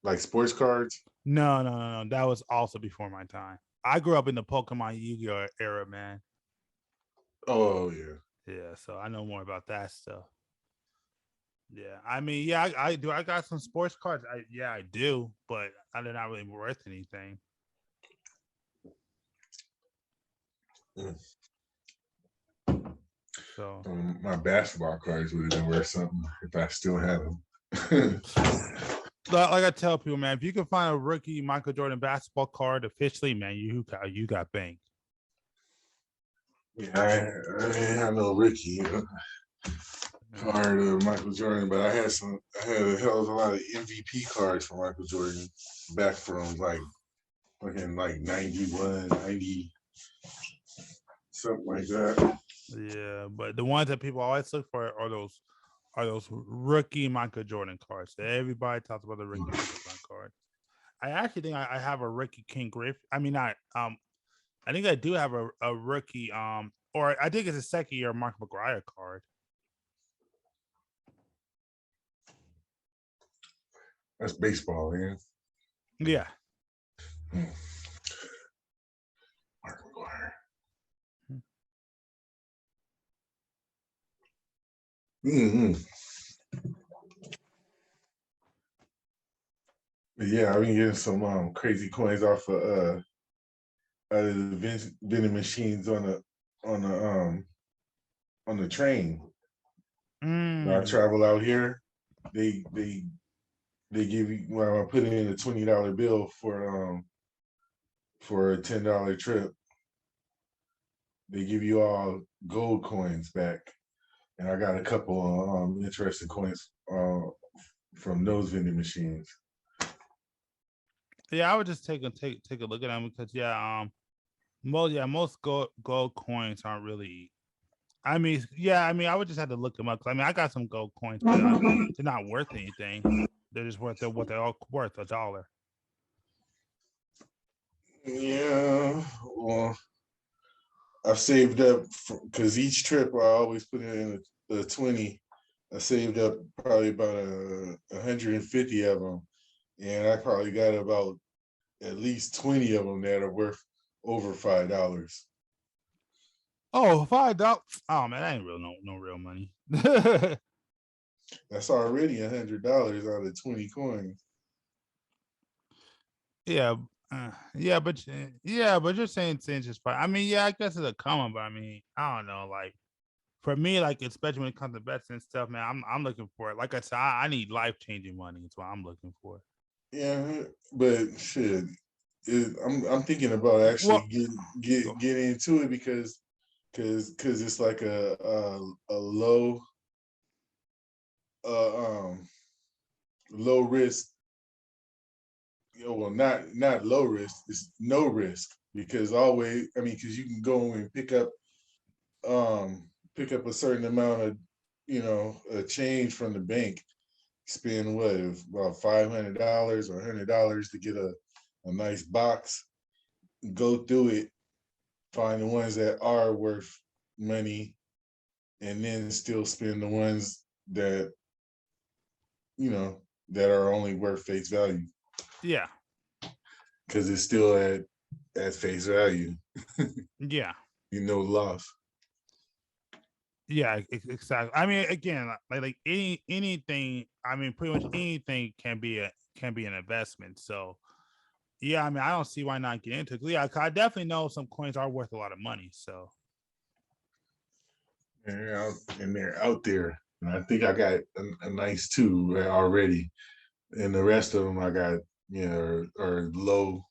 Like sports cards? No. That was also before my time. I grew up in the Pokemon Yu-Gi-Oh era, man. Oh yeah. Yeah, so I know more about that stuff. Yeah, I do. I got some sports cards. I do, but they're not really worth anything. Mm. So, My basketball cards would have been worth something if I still had them. like I tell people, man, if you can find a rookie Michael Jordan basketball card officially, man, you got bank. Yeah, I didn't have no Ricky card of Michael Jordan, but I had a hell of a lot of MVP cards for Michael Jordan back from like fucking like 91, 90, something like that. Yeah, but the ones that people always look for are those rookie Michael Jordan cards. Everybody talks about the rookie Michael Jordan cards. I actually think I have a rookie King Griff. I mean, not I think I do have a rookie or I think it's a second year Mark McGuire card. That's baseball, man. Yeah. Mark McGuire. Mm-hmm. Yeah, I've been getting some crazy coins off of the vending machines on the train. When I travel out here, they give you I put in a $20 bill for a $10 trip. They give you all gold coins back, and I got a couple interesting coins from those vending machines. Yeah, I would just take a look at them because most gold coins aren't really. I mean, I would just have to look them up. I mean, I got some gold coins, but they're not worth anything. They're just worth what they're all worth, $1. Yeah, well, I've saved up because each trip I always put in a 20. I saved up probably about 150 of them, and I probably got about at least 20 of them that are worth over $5. Oh, $5. Oh man, that ain't no real money. That's already $100 out of 20 coins. Yeah, but you're saying things just fine. I mean, yeah, I guess it's a common, but I mean, I don't know. Like for me, like especially when it comes to bets and stuff, man, I'm looking for it. Like I said, I need life changing money. That's what I'm looking for. Yeah, but shit, I'm thinking about actually Well, get into it because it's like a low low risk. Well, not low risk. It's no risk because always. I mean, because you can go and pick up a certain amount of a change from the bank. Spend what about $500 or $100 to get a nice box. Go through it, find the ones that are worth money, and then still spend the ones that that are only worth face value. yeah, because it's still at face value. yeah, Loss. yeah, exactly. I mean, again, like anything. I mean, pretty much anything can be an investment. So, yeah, I mean, I don't see why not get into it. Yeah, I definitely know some coins are worth a lot of money. So, And they're out there. And I think I got a nice two already, and the rest of them I got are low.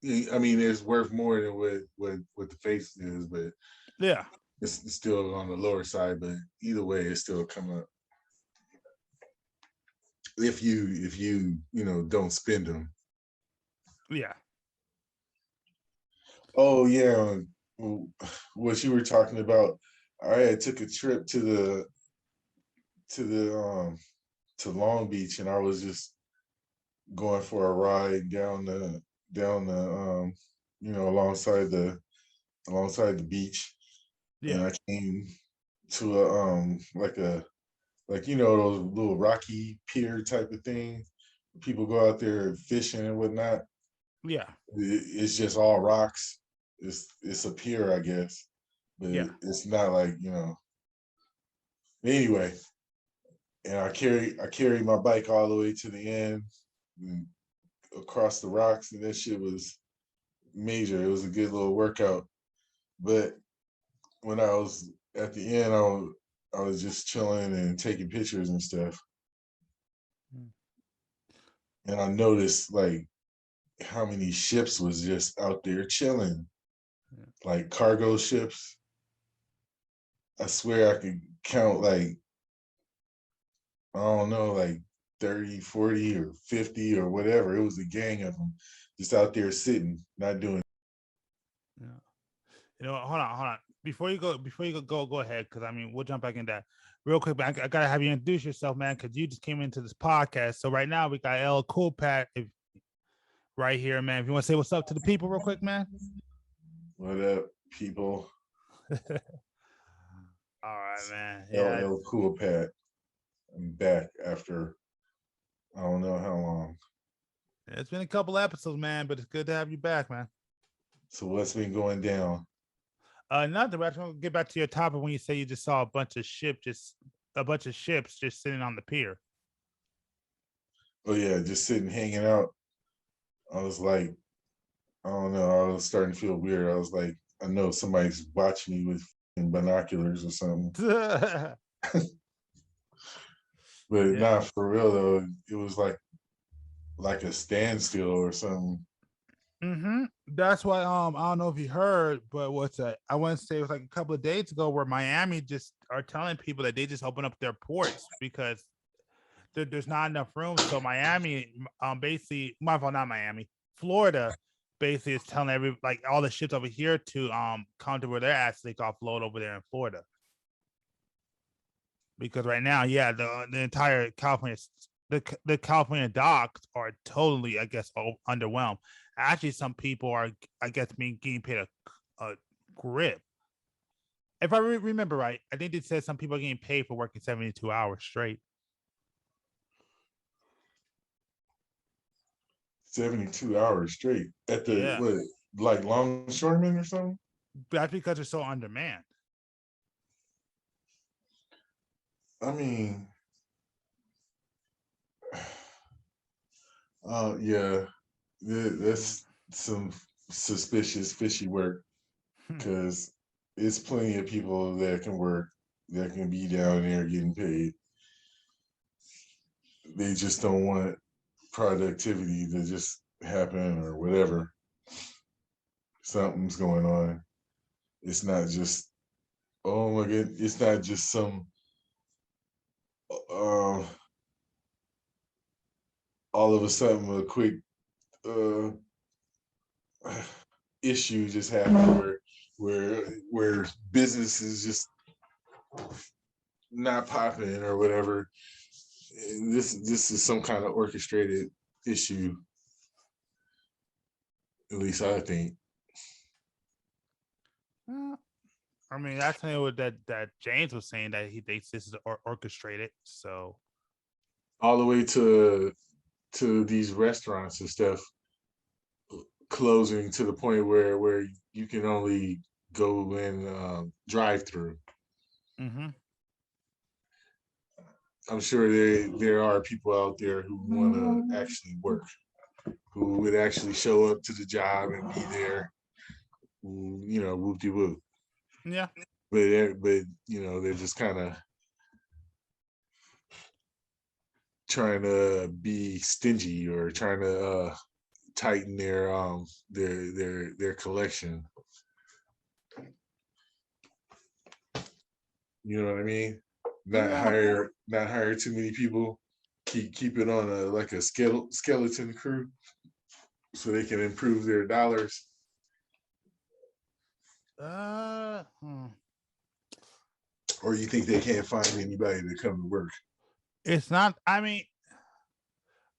I mean, it's worth more than what the face is, but yeah. it's still on the lower side. But either way, it's still come up. if you don't spend them. Yeah. Oh yeah, what you were talking about. I had took a trip to to Long Beach, and I was just going for a ride down the alongside the beach, and Yeah. I came to a those little rocky pier type of thing. People go out there fishing and whatnot. Yeah. It's just all rocks. It's a pier, I guess, but Yeah. it's not like Anyway, and I carried my bike all the way to the end, and across the rocks, and that shit was major. It was a good little workout. But when I was at the end, I was just chilling and taking pictures and stuff, Mm. and I noticed like how many ships was just out there chilling, Yeah. like cargo ships. I swear I could count like, I don't know, like 30, 40, or 50 or whatever. It was a gang of them just out there sitting, not doing. Yeah. Hold on. Before you go ahead, because I mean, we'll jump back in that real quick. But I gotta have you introduce yourself, man, because you just came into this podcast. So right now we got L Cool Pat right here, man. If you want to say what's up to the people real quick, man. What up, people? All right, man. Yeah, LL Cool Pat. I'm back after I don't know how long. it's been a couple episodes, man, but it's good to have you back, man. So what's been going down? Nothing. But I just want to get back to your topic when you say you just saw a bunch of ships just sitting on the pier. Oh yeah, just sitting hanging out. I was like, I don't know. I was starting to feel weird. I was like, I know somebody's watching me with binoculars or something. Yeah. But not for real though. It was like a standstill or something. Mm-hmm. That's why I don't know if you heard, but what's that? I want to say it was like a couple of days ago where Miami just are telling people that they just open up their ports because there's not enough room. So Miami, basically, my fault, not Miami, Florida, basically is telling like all the ships over here to come to where they're at so they can offload over there in Florida. Because right now, yeah, the entire the California docks are totally, I guess, underwhelmed. Actually, some people are, I guess, getting paid a grip. If I remember right, I think they said some people are getting paid for working 72 hours straight. 72 hours straight at the Yeah, what, like longshoremen or something? that's because they're so undermanned. I mean, yeah, that's some suspicious fishy work, because it's plenty of people that can work, that can be down there getting paid. They just don't want productivity to just happen or whatever. Something's going on. It's not just, oh my god, it's not just some uh all of a sudden a quick uh issue just happened where business is just not popping or whatever. This is some kind of orchestrated issue, at least I think. I mean, that's what that James was saying, that he thinks this is orchestrated. So All the way to these restaurants and stuff closing to the point where you can only go in drive through. mm-hmm. I'm sure there are people out there who want to actually work, who would actually show up to the job and be there, whoop de whoop. Yeah. But they're just kind of trying to be stingy or trying to tighten their collection. You know what I mean? Not Yeah. hire too many people. keep it on a skeleton crew so they can improve their dollars? Or you think they can't find anybody to come to work? It's not. I mean,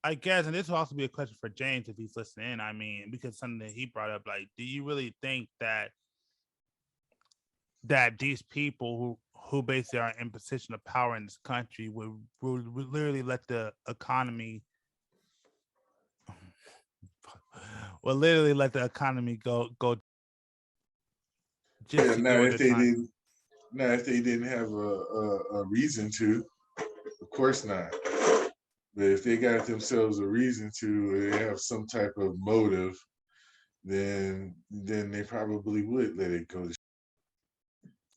I guess, and this will also be a question for James if he's listening. I mean, because something that he brought up, like, do you really think that these people who basically are in position of power in this country would literally let the economy go just to now do if it? if they didn't have a reason to, of course not. But if they got themselves a reason to, or they have some type of motive, then they probably would let it go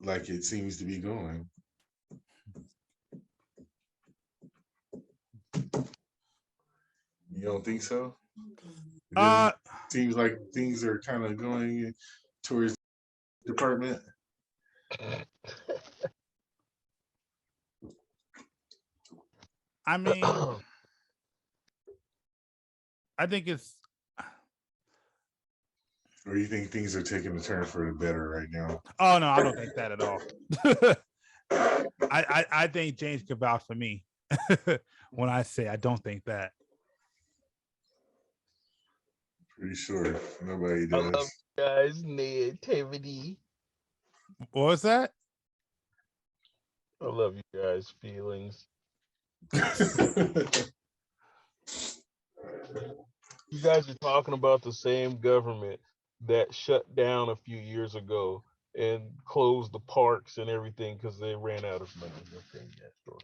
like it seems to be going. You don't think so? It seems like things are kind of going towards the department. I mean, I think it's. Or you think things are taking a turn for the better right now? Oh no, I don't think that at all. I think James could vouch for me when I say I don't think that. Pretty sure nobody does. I love you guys' nativity. What was that? I love you guys' feelings. You guys are talking about the same government that shut down a few years ago and closed the parks and everything because they ran out of money. Okay, yeah, sure.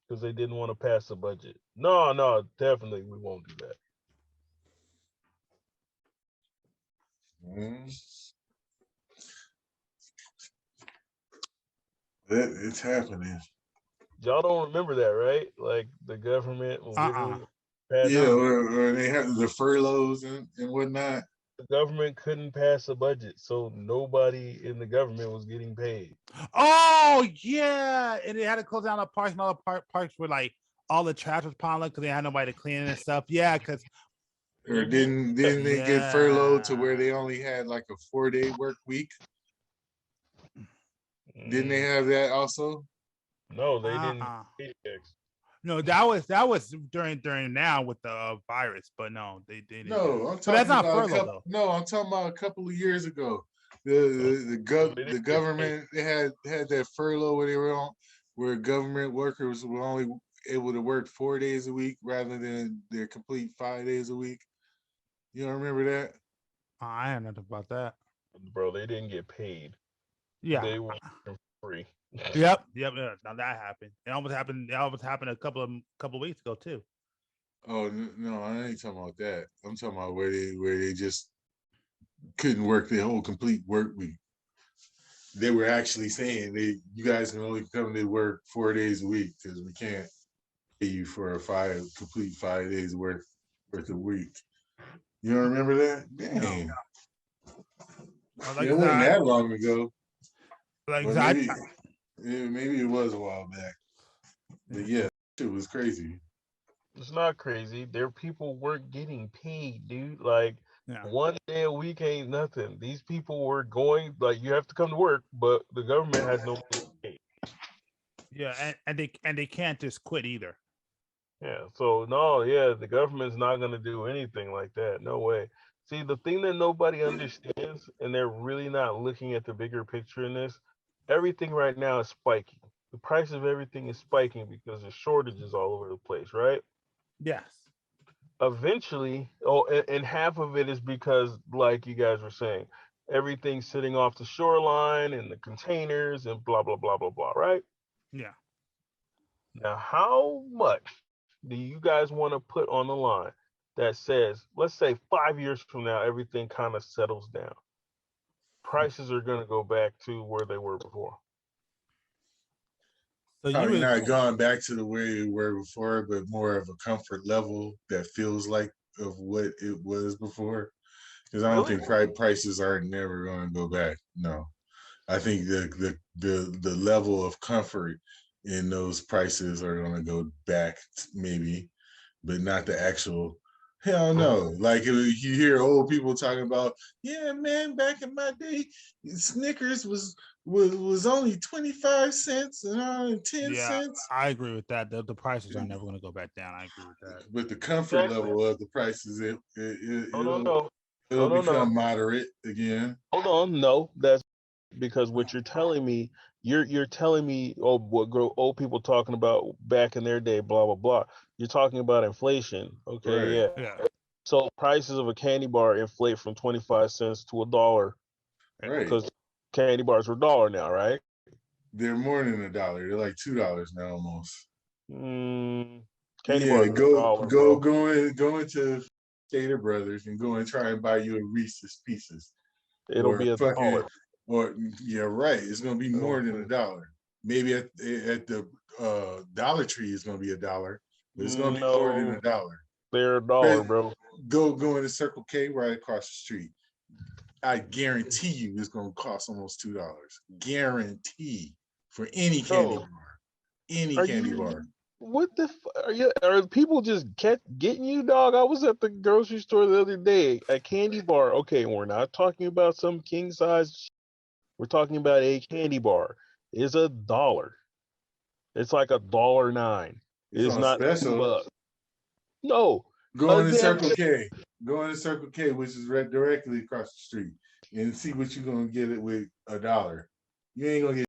Because they didn't want to pass the budget. No, definitely we won't do that. It's happening. Y'all don't remember that, right? Like the government will literally pass or they have the furloughs and whatnot. The government couldn't pass a budget, so nobody in the government was getting paid. Oh yeah, and they had to close down the parks, and all the parks were like all the trash was piled up because they had nobody to clean it and stuff. Yeah, because or didn't they get furloughed to where they only had like a 4-day work week? Didn't they have that also? No, they didn't. No, that was during now with the virus, but no, they didn't. No, I'm talking about though. No, I'm talking about a couple of years ago. The government they had that furlough where they were on, where government workers were only able to work 4 days a week rather than their complete 5 days a week. You don't remember that? I don't know about that, bro. They didn't get paid. Yeah, they were free. Yep. Now that happened. It almost happened. A couple of weeks ago too. Oh no, I ain't talking about that. I'm talking about where they just couldn't work their whole complete work week. They were actually saying you guys can only come to work 4 days a week because we can't pay you for a complete 5 days worth of week. You don't remember that? Dang. No. It wasn't that long ago. Maybe it was a while back. But yeah, it was crazy. It's not crazy. There people weren't getting paid, dude. Like 1 day a week ain't nothing. These people were going, like, you have to come to work, but the government has no pay. Yeah, and they can't just quit either. Yeah, so no, the government's not gonna do anything like that. No way. See, the thing that nobody understands, and they're really not looking at the bigger picture in this, everything right now is spiking. The price of everything is spiking because there's shortages all over the place, right? Yes. Eventually, and half of it is because, like you guys were saying, everything's sitting off the shoreline and the containers and blah, blah, blah, blah, blah, right? Yeah. Now, how much do you guys want to put on the line that says, let's say 5 years from now, everything kind of settles down? Prices are going to go back to where they were before. So you're not going back to the way you were before, but more of a comfort level that feels like of what it was before. Because I don't think prices are never going to go back. No, I think the level of comfort in those prices are going to go back maybe, but not the actual. Hell no! Like you hear old people talking about, yeah, man, back in my day, Snickers was only 25 cents and 10 Yeah, cents. I agree with that. The prices are never going to go back down. I agree with that. But the comfort level of the prices, No, it'll become moderate again. Hold on, no, that's because what you're telling me, you're telling me, oh, what old people talking about back in their day, blah blah blah. You're talking about inflation, okay? Right. Yeah. Yeah, So prices of a candy bar inflate from 25 cents to $1 Right. because candy bars are $1 now, right? They're more than $1. They're like $2 now almost. Candy Yeah, bars are $1, bro. go into Stater Brothers and go and try and buy you a Reese's Pieces. It'll Or be $1. or yeah, right. It's gonna be more than $1. Maybe at the Dollar Tree is gonna be $1, but it's gonna be more than $1. They're $1, bro. Go into Circle K right across the street. I guarantee you it's gonna cost almost $2. Guarantee for any candy bar. Any candy bar. What the are people just getting you, dog? I was at the grocery store the other day, a candy bar. Okay, we're not talking about some king size. We're talking about a candy bar. It's $1. It's like $1.09. It's on not special. $2. No. Go into Circle K. Go into Circle K, which is right directly across the street, and see what you're gonna get it with $1. You ain't gonna get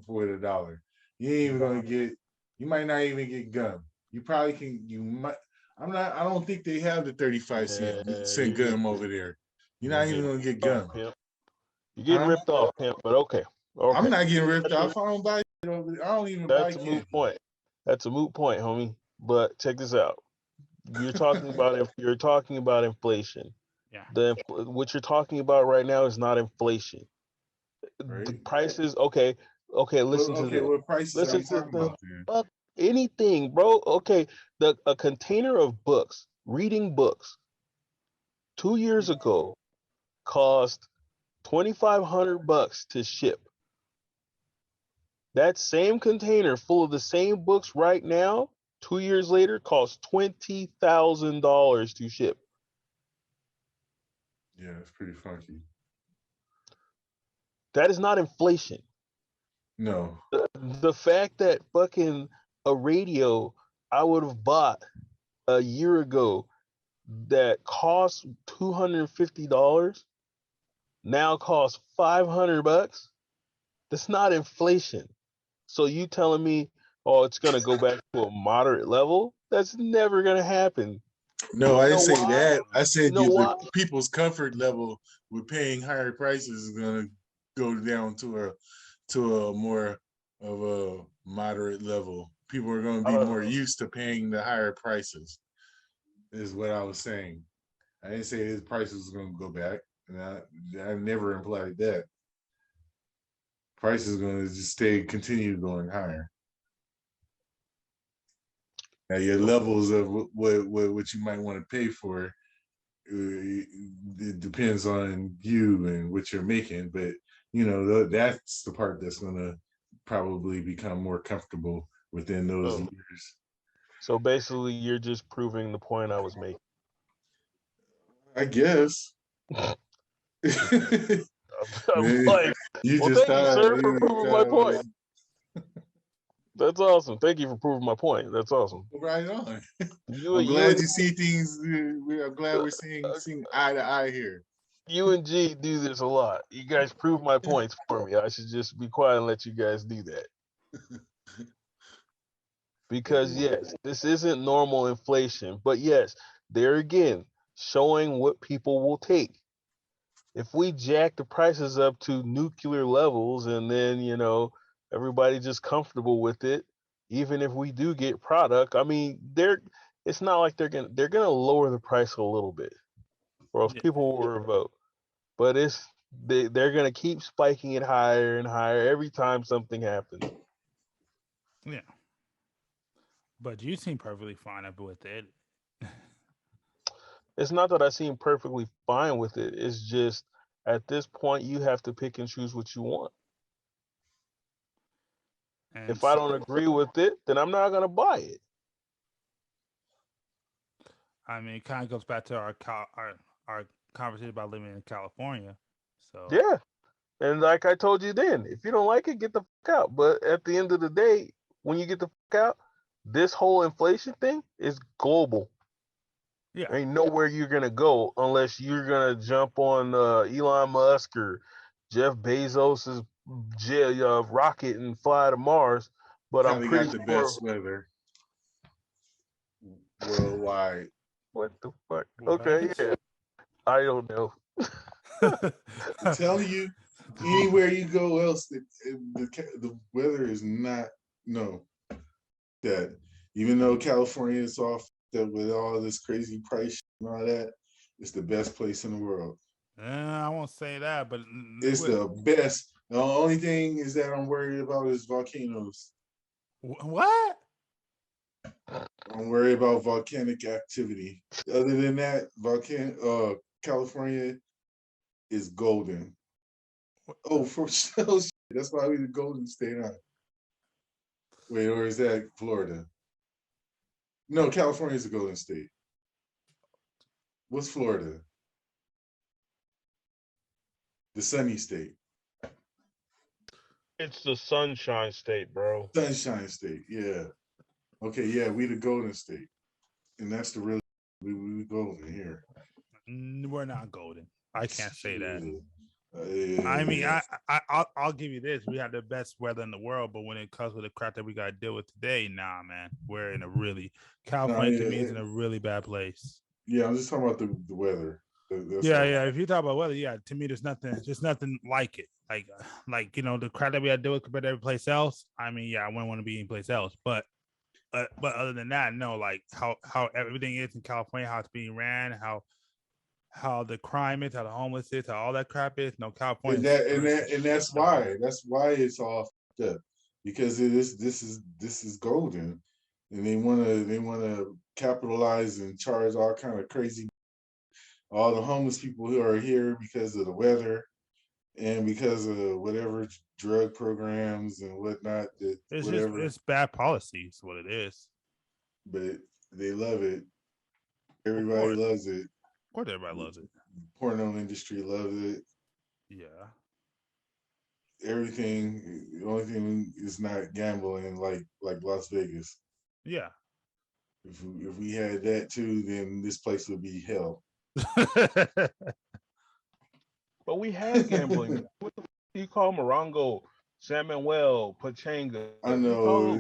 for $1. You ain't even gonna get. You might not even get gum. You probably can. You might. I don't think they have the 35-cent gum over there. You're not even gonna get gum. You're getting ripped off, pimp. But okay. I'm not getting ripped off. I don't buy it over there. I don't even buy That's a moot point. That's a moot point, homie. But check this out. You're talking about inflation. yeah. What you're talking about right now is not inflation. Right. The prices, okay. Listen to this. What prices are you talking about then? Anything, bro. Okay, a container of books, reading books, 2 years ago, cost $2,500 to ship. That same container full of the same books right now, 2 years later, costs $20,000 to ship. Yeah, it's pretty funky. That is not inflation. No. The fact that fucking a radio I would have bought a year ago that cost $250 now costs $500. That's not inflation. So you telling me, oh, it's gonna go back to a moderate level? That's never gonna happen. No, I didn't say that. I said the people's comfort level with paying higher prices is gonna go down to a more of a moderate level. People are gonna be more used to paying the higher prices. Is what I was saying. I didn't say his prices are gonna go back. And I never implied that. Price is going to just continue going higher. Now your levels of what you might want to pay for, it depends on you and what you're making. But that's the part that's going to probably become more comfortable within those years. So basically, you're just proving the point I was making. I guess. I'm like, thank you, sir, for proving my point. That's awesome. Thank you for proving my point. That's awesome. Right on. I'm glad you see things. I'm glad we're seeing eye to eye here. You and G do this a lot. You guys prove my points for me. I should just be quiet and let you guys do that. Because yes, this isn't normal inflation. But yes, there again, showing what people will take. If we jack the prices up to nuclear levels and then, everybody just comfortable with it, even if we do get product, I mean, it's not like they're gonna lower the price a little bit, or else people will revolt. But they're gonna keep spiking it higher and higher every time something happens. Yeah. But you seem perfectly fine with it. It's not that I seem perfectly fine with it. It's just at this point you have to pick and choose what you want. And if I don't agree with it, then I'm not gonna buy it. I mean, it kind of goes back to our conversation about living in California. So Yeah. And like I told you then, if you don't like it, get the fuck out. But at the end of the day, when you get the fuck out, this whole inflation thing is global. yeah, There ain't nowhere you're gonna go unless you're gonna jump on Elon Musk or Jeff Bezos's rocket and fly to Mars. But I'm Cali pretty got the sure. best weather worldwide. What the fuck? what? Okay, yeah. I don't know. I'm telling you, anywhere you go else, the weather is not that. Even though California is off that with all this crazy price and all that, it's the best place in the world. I won't say that, but It's the best. The only thing is that I'm worried about is volcanoes. What? I'm worried about volcanic activity. Other than that, California is golden. Oh, for sure. That's why we the Golden State, huh? Wait, or is that Florida? No, California is the Golden State. What's Florida? The sunny state. It's the Sunshine State, bro. Sunshine State, yeah. Okay, yeah, we the Golden State. And that's the real we golden here. We're not golden. I can't say that. Yeah. I mean, I'll give you this. We have the best weather in the world, but when it comes with the crap that we got to deal with today, nah, man, we're in a really California to me is in a really bad place. Yeah, I'm just talking about the weather. That's Yeah, all. yeah. If you talk about weather, yeah, to me, there's nothing like it. Like the crap that we got to deal with compared to every place else. I mean, yeah, I wouldn't want to be any place else, but other than that, no, like how everything is in California, how it's being ran, how the crime is, how the homeless is, how all that crap is. No, California. And that's why it's all up, because this is golden, and they wanna capitalize and charge all kind of crazy. All the homeless people who are here because of the weather and because of whatever drug programs and whatnot. It's bad policy. Is what it is. But they love it. Everybody loves it. Of course, everybody loves it. Porno industry loves it. Yeah. Everything. The only thing is not gambling like Las Vegas. Yeah. If we had that too, then this place would be hell. But we have gambling. What the fuck do you call Morongo, San Manuel, Pachanga? I know.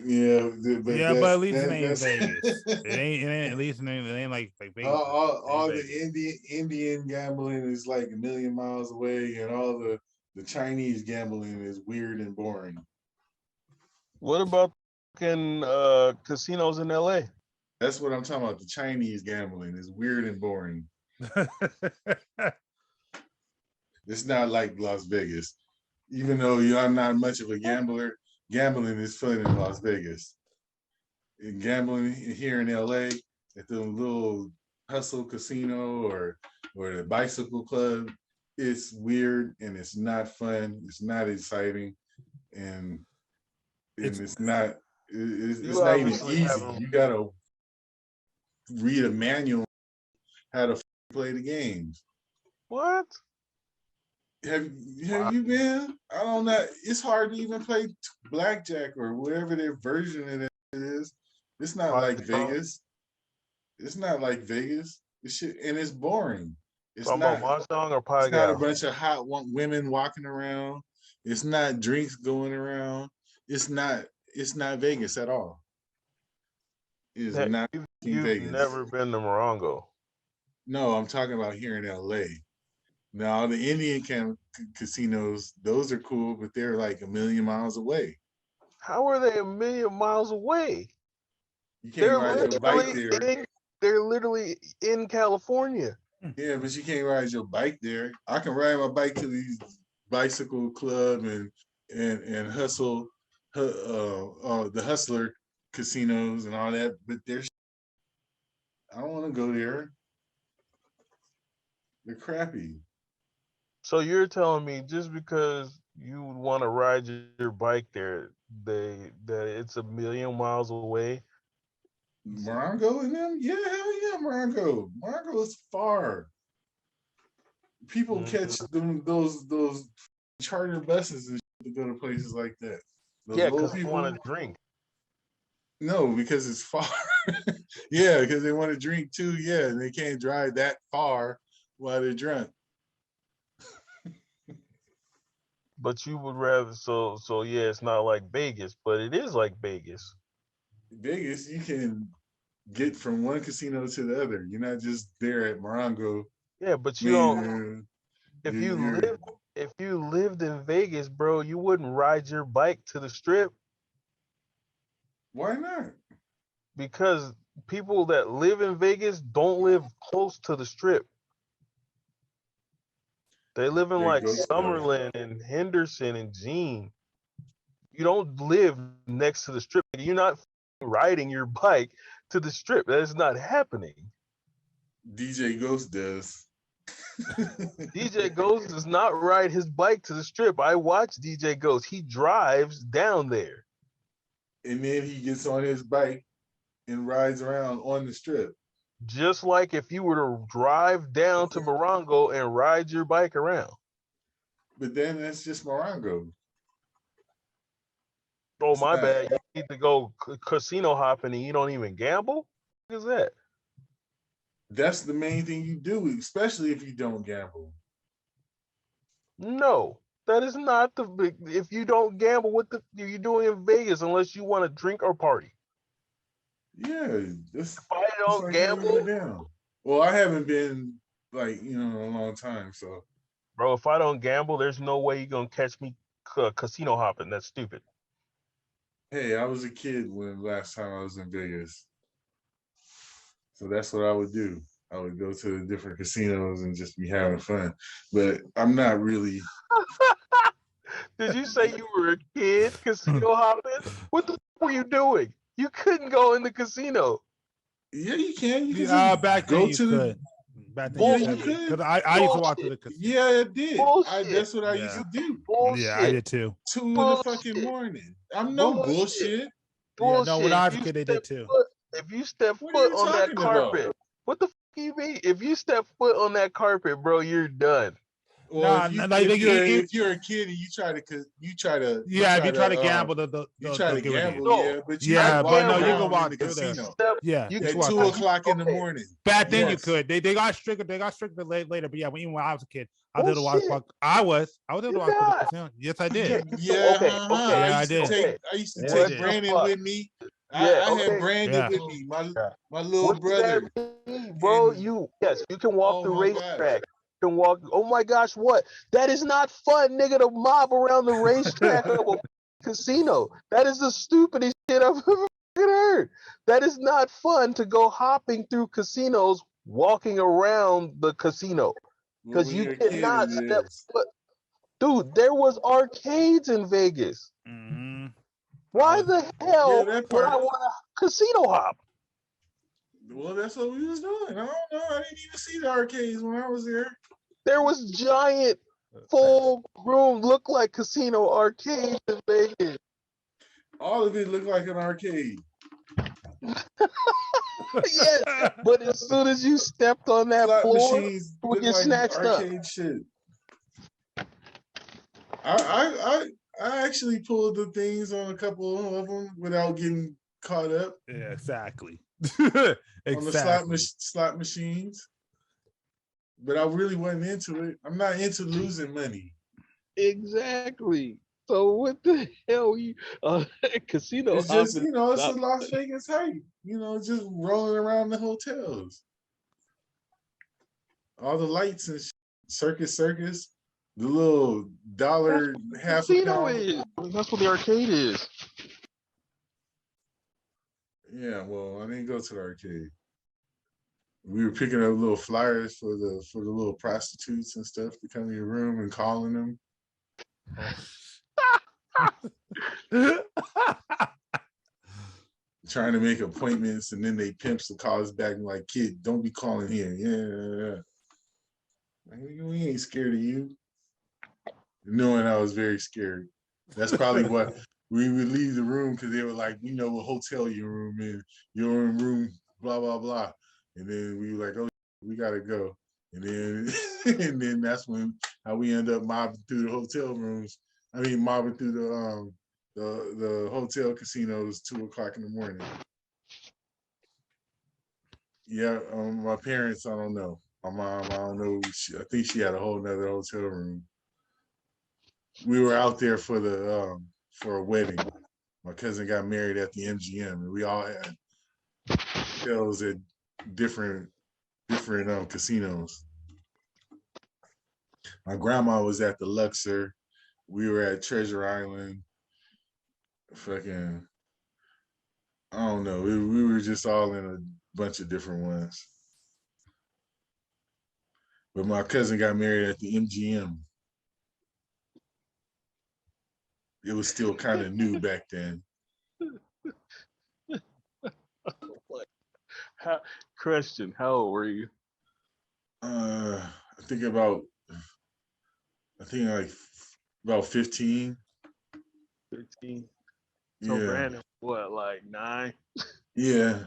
Yeah, but but at least it ain't Vegas. It ain't at least it ain't like Vegas. all the Indian gambling is like a million miles away, and all the Chinese gambling is weird and boring. What about casinos in LA? That's what I'm talking about. The Chinese gambling is weird and boring. It's not like Las Vegas. Even though I'm not much of a gambler, gambling is fun in Las Vegas. And gambling here in LA at the little hustle casino or the bicycle club, it's weird and it's not fun. It's not exciting, and it's not even easy. You gotta read a manual how to play the games. What? Have you been? I don't know. It's hard to even play blackjack or whatever their version of it is. It's not like Vegas. It's not like Vegas. And it's boring. It's not Mahjong or It's not a bunch of hot women walking around. It's not drinks going around. It's not Vegas at all. It is not You've Vegas. never been to Morongo. No, I'm talking about here in LA. Now the Indian casinos, those are cool, but they're like a million miles away. How are they a million miles away? You can't ride your bike there. They're literally in California. Yeah, but you can't ride your bike there. I can ride my bike to these bicycle club and hustle, the hustler casinos and all that. But I don't want to go there. They're crappy. So you're telling me just because you would want to ride your bike there, that it's a million miles away? Morongo and them? Yeah, hell yeah, Morongo. Morongo is far. People catch them those charter buses and shit to go to places like that. Those Yeah, old because they people. want to drink. No, because it's far. Yeah, because they want to drink too. Yeah, and they can't drive that far while they're drunk. But you would rather so yeah, it's not like Vegas, but it is like Vegas. Vegas, you can get from one casino to the other. You're not just there at Morongo. Yeah, but you don't. Man, If you're, you you're, lived in Vegas, bro, you wouldn't ride your bike to the strip why not? because people that live in Vegas don't live close to the strip. They live in There like goes Summerlin and Henderson and Jean. You don't live next to the strip. You're not riding your bike to the strip. That is not happening. DJ Ghost does. DJ Ghost does not ride his bike to the strip. I watch DJ Ghost. He drives down there. And then he gets on his bike and rides around on the strip. Just like if you were to drive down to Morongo and ride your bike around. But then that's just Morongo. Oh, It's my not- bad. You need to go casino hopping and you don't even gamble? What is that? That's the main thing you do, especially if you don't gamble. No, that is not the big. If you don't gamble, what the are you doing in Vegas unless you want to drink or party? Yeah, If I don't like having gamble, it down. Well, I haven't been like in a long time, so bro, if I don't gamble, there's no way you're gonna catch me casino hopping. That's stupid. hey, I was a kid when last time I was in Vegas. So that's what I would do. I would go to the different casinos and just be having fun. But I'm not really. Did you say you were a kid casino hopping? What the were you doing? You couldn't go in the casino. Yeah, you can. You can just Back go then you to the. could. Back then Yeah, you you could. could. Because I used to walk to the casino. Yeah, it did. Bullshit. That's what I Yeah. used to do. Bullshit. Yeah, I did too. 2 in the Bullshit. fucking morning. I'm no Bullshit. bullshit. Yeah, Bullshit. no, when I was If a you kid, they did step too. if you step What are foot you on that talking about? carpet, what the fuck you mean? If you step foot on that carpet, bro, you're done. Well, Nah, if, you, like, if you're a kid and you try to Yeah, if you try to gamble, you try to No. gamble, yeah, but you Yeah, can but no, walk you can around walk in the through there. casino Yeah, You you at can walk 2 through. o'clock in the Okay. morning. Back then you Yes. could. They got stricter. They got stricter later. But yeah, even when I was a kid, I did a Bullshit. walk. I was able to You're walk to the not. casino. Yes, I did. Yeah, Okay, uh-huh. okay. Yeah, I used I to did. take I used to Yeah, I take did. Brandon Fuck. with me. Yeah, I had okay. Brandon Yeah. with me, Yeah. my little What does brother. that mean, bro? And- Yes, you can walk Oh the my gosh. racetrack. You can walk. Oh my gosh, what? That is not fun, nigga. To mob around the racetrack of a casino. That is the stupidest shit I've ever heard. That is not fun to go hopping through casinos, walking around the casino. Well, Because when you you're a kid, cannot it step is. foot. Dude, there was arcades in Vegas. Mm-hmm. Why the hell that would part. I want a casino hop? Well, that's what we was doing. I don't know. I didn't even see the arcades when I was there. There was giant, full room, look like casino arcades in Vegas. All of it looked like an arcade. Yes, but as soon as you stepped on that Slot floor, machines would look get like snatched up. arcade shit. I actually pulled the things on a couple of them without getting caught up Yeah, exactly. on the Exactly. slot machines. But I really wasn't into it. I'm not into losing money. Exactly. So what the hell you casino It's just, hopping? it's a Las Vegas hype. Just rolling around the hotels. All the lights and circus, the little dollar half a Casino pound. is. That's what the arcade is. Yeah, well, I didn't go to the arcade. We were picking up little flyers for the little prostitutes and stuff to come to your room and calling them. Trying to make appointments, and then they pimps the calls back and like, kid, don't be calling here. Yeah. Like, we ain't scared of you. Knowing I was very scared. That's probably we would leave the room because they were like, we know what hotel your room is, you're in room, blah, blah, blah. And then we were like, oh, we gotta go. And then and then that's when how we end up mobbing through the hotel rooms. I mean mobbing through the hotel casinos 2 o'clock in the morning. Yeah, my parents, I don't know. My mom, I don't know. I think she had a whole nother hotel room. We were out there for a wedding. My cousin got married at the MGM, and we all had hotels at different casinos. My grandma was at the Luxor. We were at Treasure Island. Fucking, I don't know. We were just all in a bunch of different ones. But my cousin got married at the MGM. It was still kind of new back then. Question, how old were you? I think like about 15. 15. So Yeah. Brandon, what, like 9? Yeah.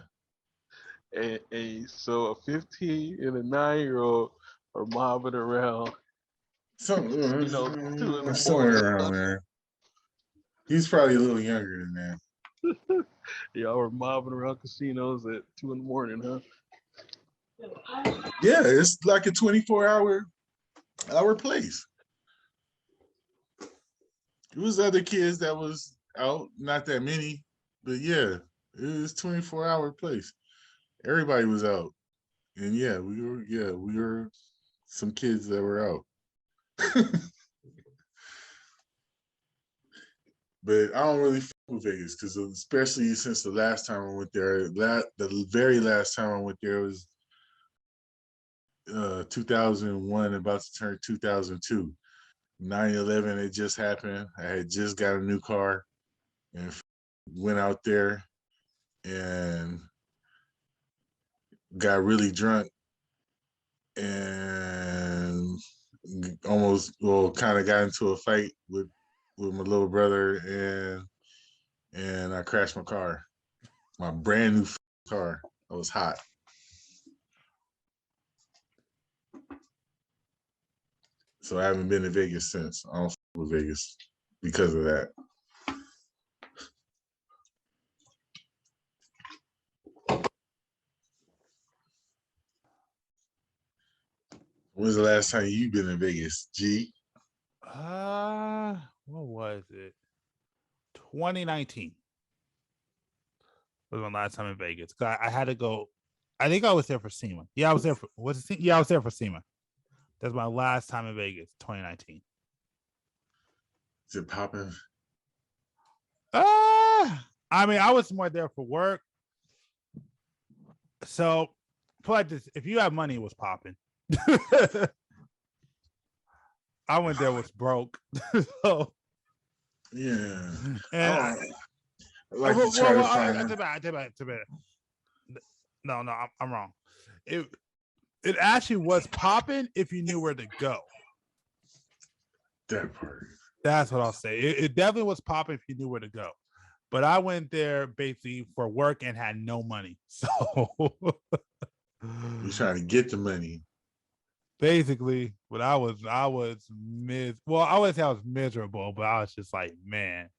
And so a 15 and a 9-year-old are mobbing around. Something, 2 in the somewhere morning. around there. He's probably a little younger than that. Y'all were mobbing around casinos at 2 in the morning, huh? Yeah, it's like a 24-hour place. It was other kids that was out, not that many, but yeah, it was 24-hour place. Everybody was out. And yeah, we were some kids that were out. But I don't really fuck with Vegas because especially since the last time I went there, the very last time I went there was 2001, about to turn 2002. 9/11 had just happened. I had just got a new car and went out there and got really drunk and kind of got into a fight with my little brother and I crashed my car, my brand new car. I was hot. So I haven't been to Vegas since. I don't fuck with Vegas because of that. When's the last time you been in Vegas, G? What was it? 2019 was my last time in Vegas. I had to go. I think I was there for SEMA. Yeah, I was there for. Was it? Yeah, I was there for SEMA. That's my last time in Vegas, 2019. Is it popping? I mean, I was more there for work. So, put like this: if you have money, it was popping. I went there was broke. So, yeah. And I like to try to find. No, I'm wrong. It actually was popping if you knew where to go. That part. That's what I'll say. It definitely was popping if you knew where to go. But I went there basically for work and had no money. So you're trying to get the money. Basically, but I was I wouldn't say I was miserable, but I was just like, man,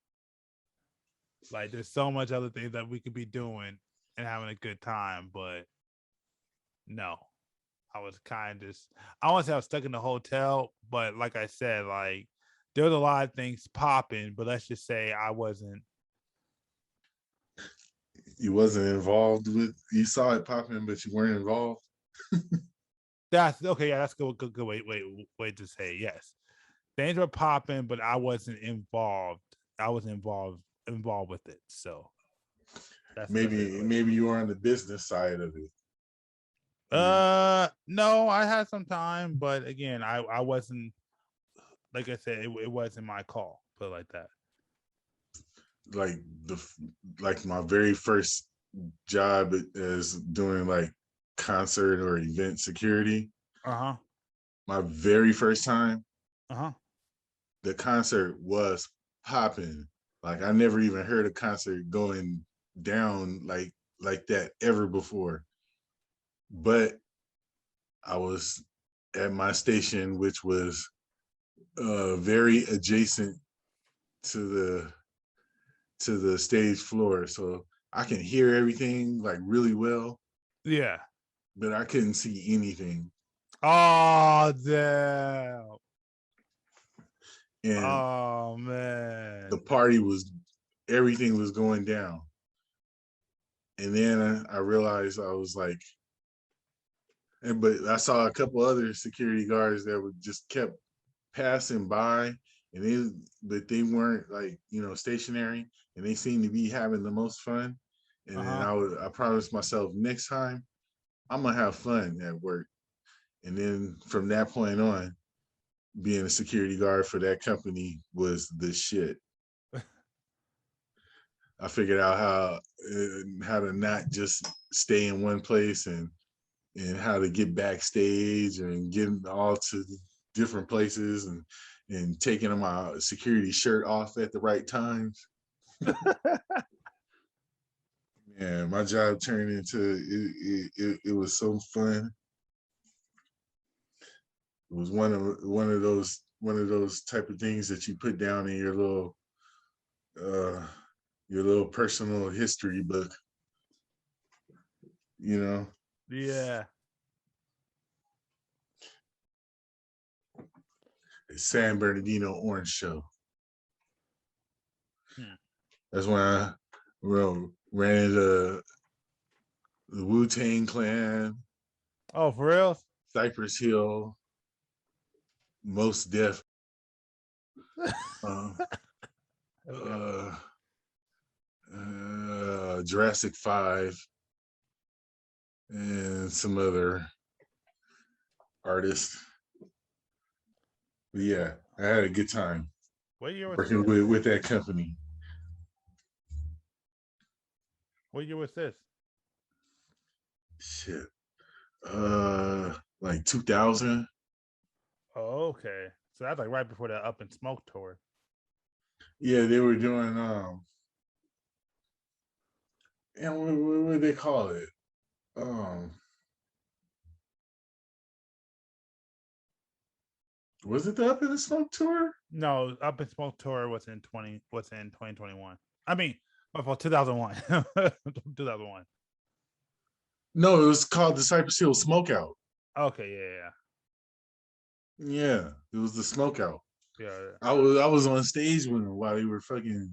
like there's so much other things that we could be doing and having a good time, but no. I was kind of I won't say I was stuck in the hotel, but like I said, like there was a lot of things popping, but let's just say I wasn't. You wasn't involved with. You saw it popping, but you weren't involved. That's okay. Yeah, that's good. Good. Wait to say yes. Things were popping, but I wasn't involved. I was involved with it. So that's maybe you were on the business side of it. No, I had some time, but again, I wasn't. Like I said, it wasn't my call. Put it like that. Like my very first job is doing like concert or event security. My very first time. The concert was popping. Like I never even heard a concert going down like that ever before. But I was at my station, which was very adjacent to the stage floor, so I can hear everything like really well. Yeah. But I couldn't see anything. Oh damn. And oh man. the party was, everything was going down. And then I realized I was like, but I saw a couple other security guards that would just kept passing by, but they weren't like, stationary, and they seemed to be having the most fun. And then I promised myself next time I'm gonna have fun at work. And then from that point on, being a security guard for that company was the shit. I figured out how to not just stay in one place, and how to get backstage and getting all to different places, and taking my security shirt off at the right times. Yeah, my job turned into it was so fun. It was one of those type of things that you put down in your little personal history book. Yeah. San Bernardino Orange Show. That's when I ran into the Wu-Tang Clan. Oh, for real? Cypress Hill, Most Def, Jurassic 5, and some other artists. But yeah, I had a good time working with that company. What year was this? Shit. Like 2000. Oh, okay. So that's like right before the Up in Smoke tour. Yeah, they were doing and what do they call it? Was it the Up in the Smoke tour? No, Up in Smoke tour was in 2021. I mean, for 2001. 2001. No, it was called the Cypress Hill Smokeout. Okay, Yeah, it was the Smokeout. yeah. I was on stage with them while they were fucking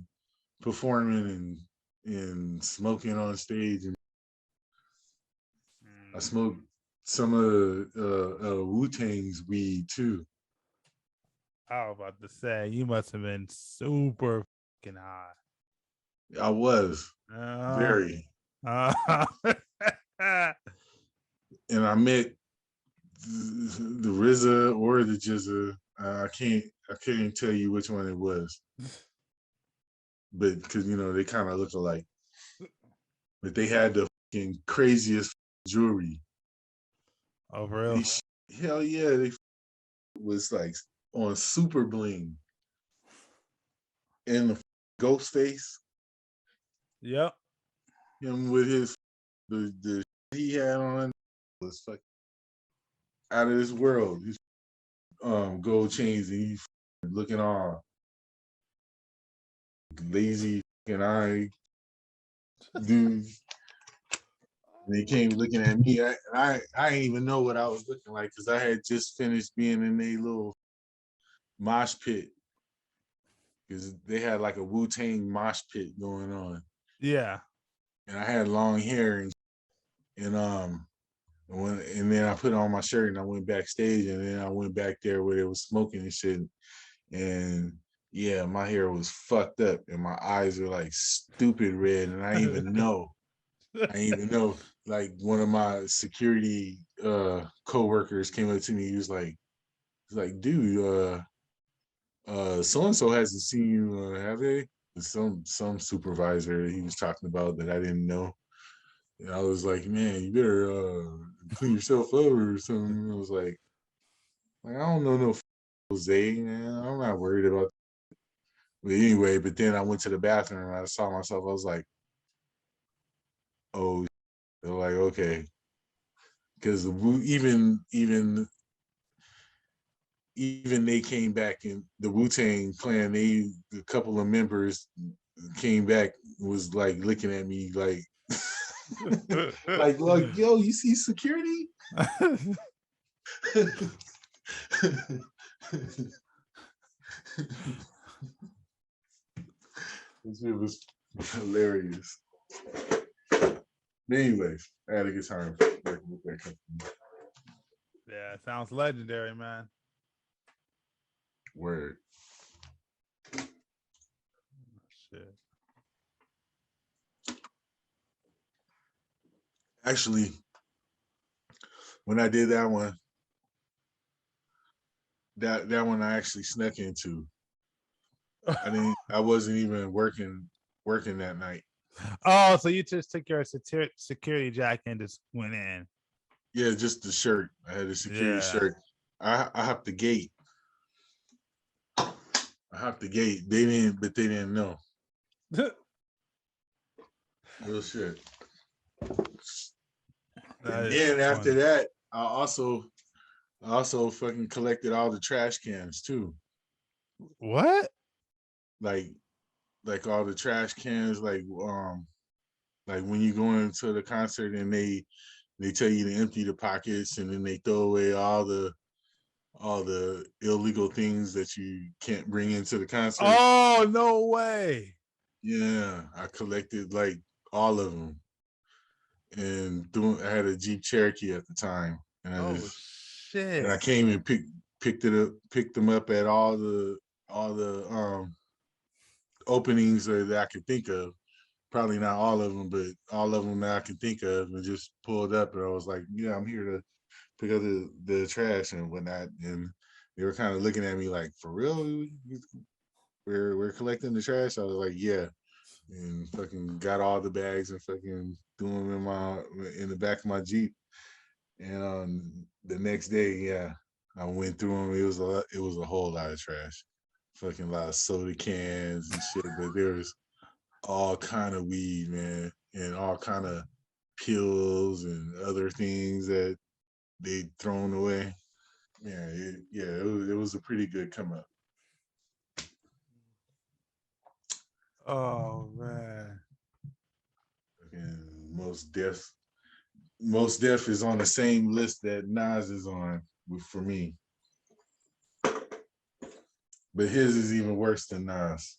performing and smoking on stage, and I smoked some of Wu-Tang's weed too. I was about to say, you must have been super fucking high. I was very. And I met the RZA or the Jizza. I couldn't tell you which one it was, but because they kind of look alike. But they had the fucking craziest jewelry. Oh, for real? Hell yeah, they was like on super bling, and the ghost face. Yep. Him with his the he had on was fucking out of this world. His gold chains, and he's looking all lazy fucking eye dude. And he came looking at me. I didn't even know what I was looking like, because I had just finished being in a little mosh pit, because they had like a Wu-Tang mosh pit going on. Yeah. And I had long hair, and then I put on my shirt and I went backstage, and then I went back there where they was smoking and shit. And yeah, my hair was fucked up and my eyes were like stupid red, and I didn't even know. Like one of my security co-workers came up to me. He was like, dude, so and so hasn't seen you, have they? Some supervisor he was talking about that I didn't know. And I was like, man, you better clean yourself up or something. I was like, I don't know no Jose, man. I'm not worried about that. But anyway, but then I went to the bathroom and I saw myself. I was like, oh, they're like, okay. Because even they came back in the Wu-Tang Clan, a couple of members came back, was like looking at me like like yo, you see security? It was hilarious. But anyways, I had a good time working with that company. Yeah, sounds legendary, man. Word. Shit. Actually, when I did that one, that one I actually snuck into. I wasn't even working that night. Oh, so you just took your security jacket and just went in. Yeah, just the shirt. I had a security shirt. I hopped the gate. They didn't know. Real shit. And then after that, I also fucking collected all the trash cans too. What? Like all the trash cans, like when you go into the concert and they tell you to empty the pockets, and then they throw away all the illegal things that you can't bring into the concert. Oh, no way. Yeah, I collected like all of them. And I had a Jeep Cherokee at the time. And shit. And I came and picked them up at all the openings that I could think of. Probably not all of them, but all of them that I can think of, and just pulled up. And I was like, yeah, I'm here to pick up the trash and whatnot. And they were kind of looking at me like, for real? We're collecting the trash? I was like, yeah. And fucking got all the bags and fucking threw them in the back of my Jeep. And the next day, yeah, I went through them. It was a whole lot of trash, fucking lot of soda cans and shit. But there was all kind of weed, man, and all kind of pills and other things that they'd thrown away. Yeah, it was a pretty good come up. Oh man. And Most Def is on the same list that Nas is on for me. But his is even worse than Nas.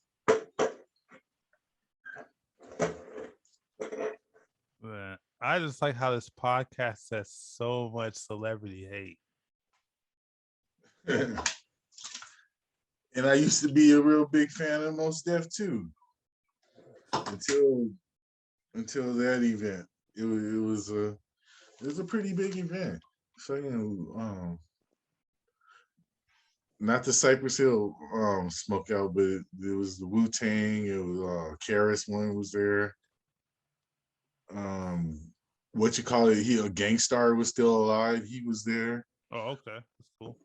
Man, I just like how this podcast has so much celebrity hate. And I used to be a real big fan of Mos Def too. Until that event. It was a pretty big event. So, not the Cypress Hill smokeout, but it was the Wu-Tang. It was Karis one was there. What you call it? A Gangstar was still alive. He was there. Oh, okay, that's cool.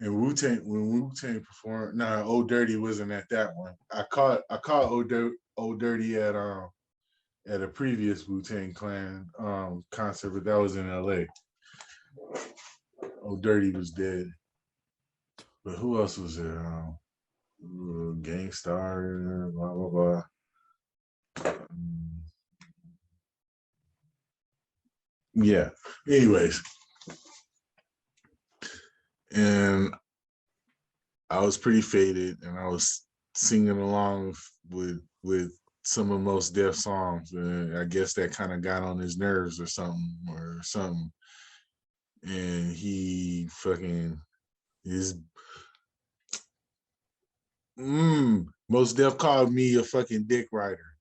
And when Wu-Tang performed, Old Dirty wasn't at that one. I caught Old Dirty at a previous Wu-Tang Clan concert, but that was in LA. Old Dirty was dead. But who else was there? Gangstar, blah blah blah. Yeah. Anyways, and I was pretty faded, and I was singing along with some of Mos Def songs, and I guess that kind of got on his nerves or something. And he fucking Mos Def called me a fucking dick rider.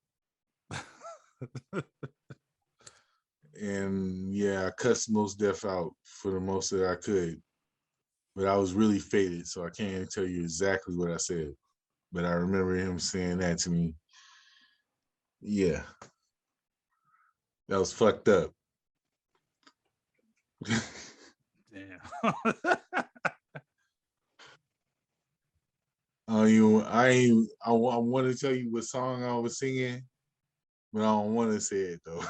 And yeah, I cussed Mos Def out for the most that I could. But I was really faded, so I can't tell you exactly what I said. But I remember him saying that to me. Yeah. That was fucked up. Damn. I want to tell you what song I was singing, but I don't want to say it though.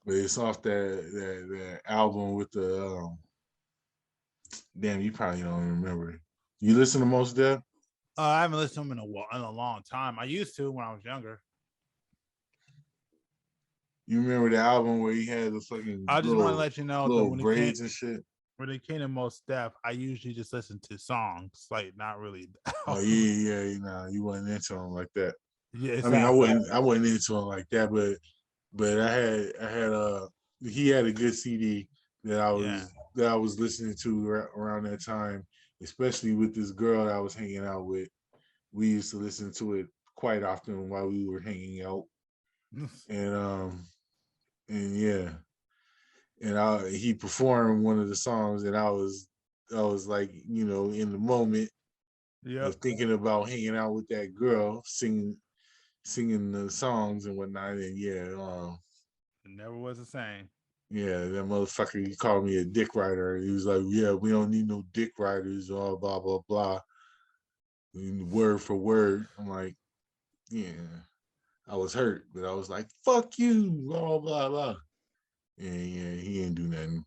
But it's off that album with the damn. You probably don't remember. You listen to Mos Def? I haven't listened to him in a long time. I used to when I was younger. You remember the album where he had the fucking I just want to let you know that little when braids and shit? When it came to Mos Def, I usually just listen to songs, like not really. Oh yeah, nah, you wasn't into him like that. Yeah, I mean, I wasn't into him like that, but I had he had a good CD that I was listening to around that time, especially with this girl that I was hanging out with. We used to listen to it quite often while we were hanging out, and yeah, and he performed one of the songs, and I was like, you know, in the moment of thinking about hanging out with that girl, singing the songs and whatnot, and it never was the same. Yeah, that motherfucker, he called me a dick rider. He was like, yeah, we don't need no dick riders, all blah, blah, blah. Word for word. I'm like, yeah. I was hurt, but I was like, fuck you, blah, blah, blah. Yeah, he ain't do nothing.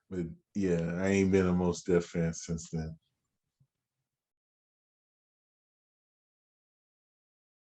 But yeah, I ain't been a Mos Def fan since then.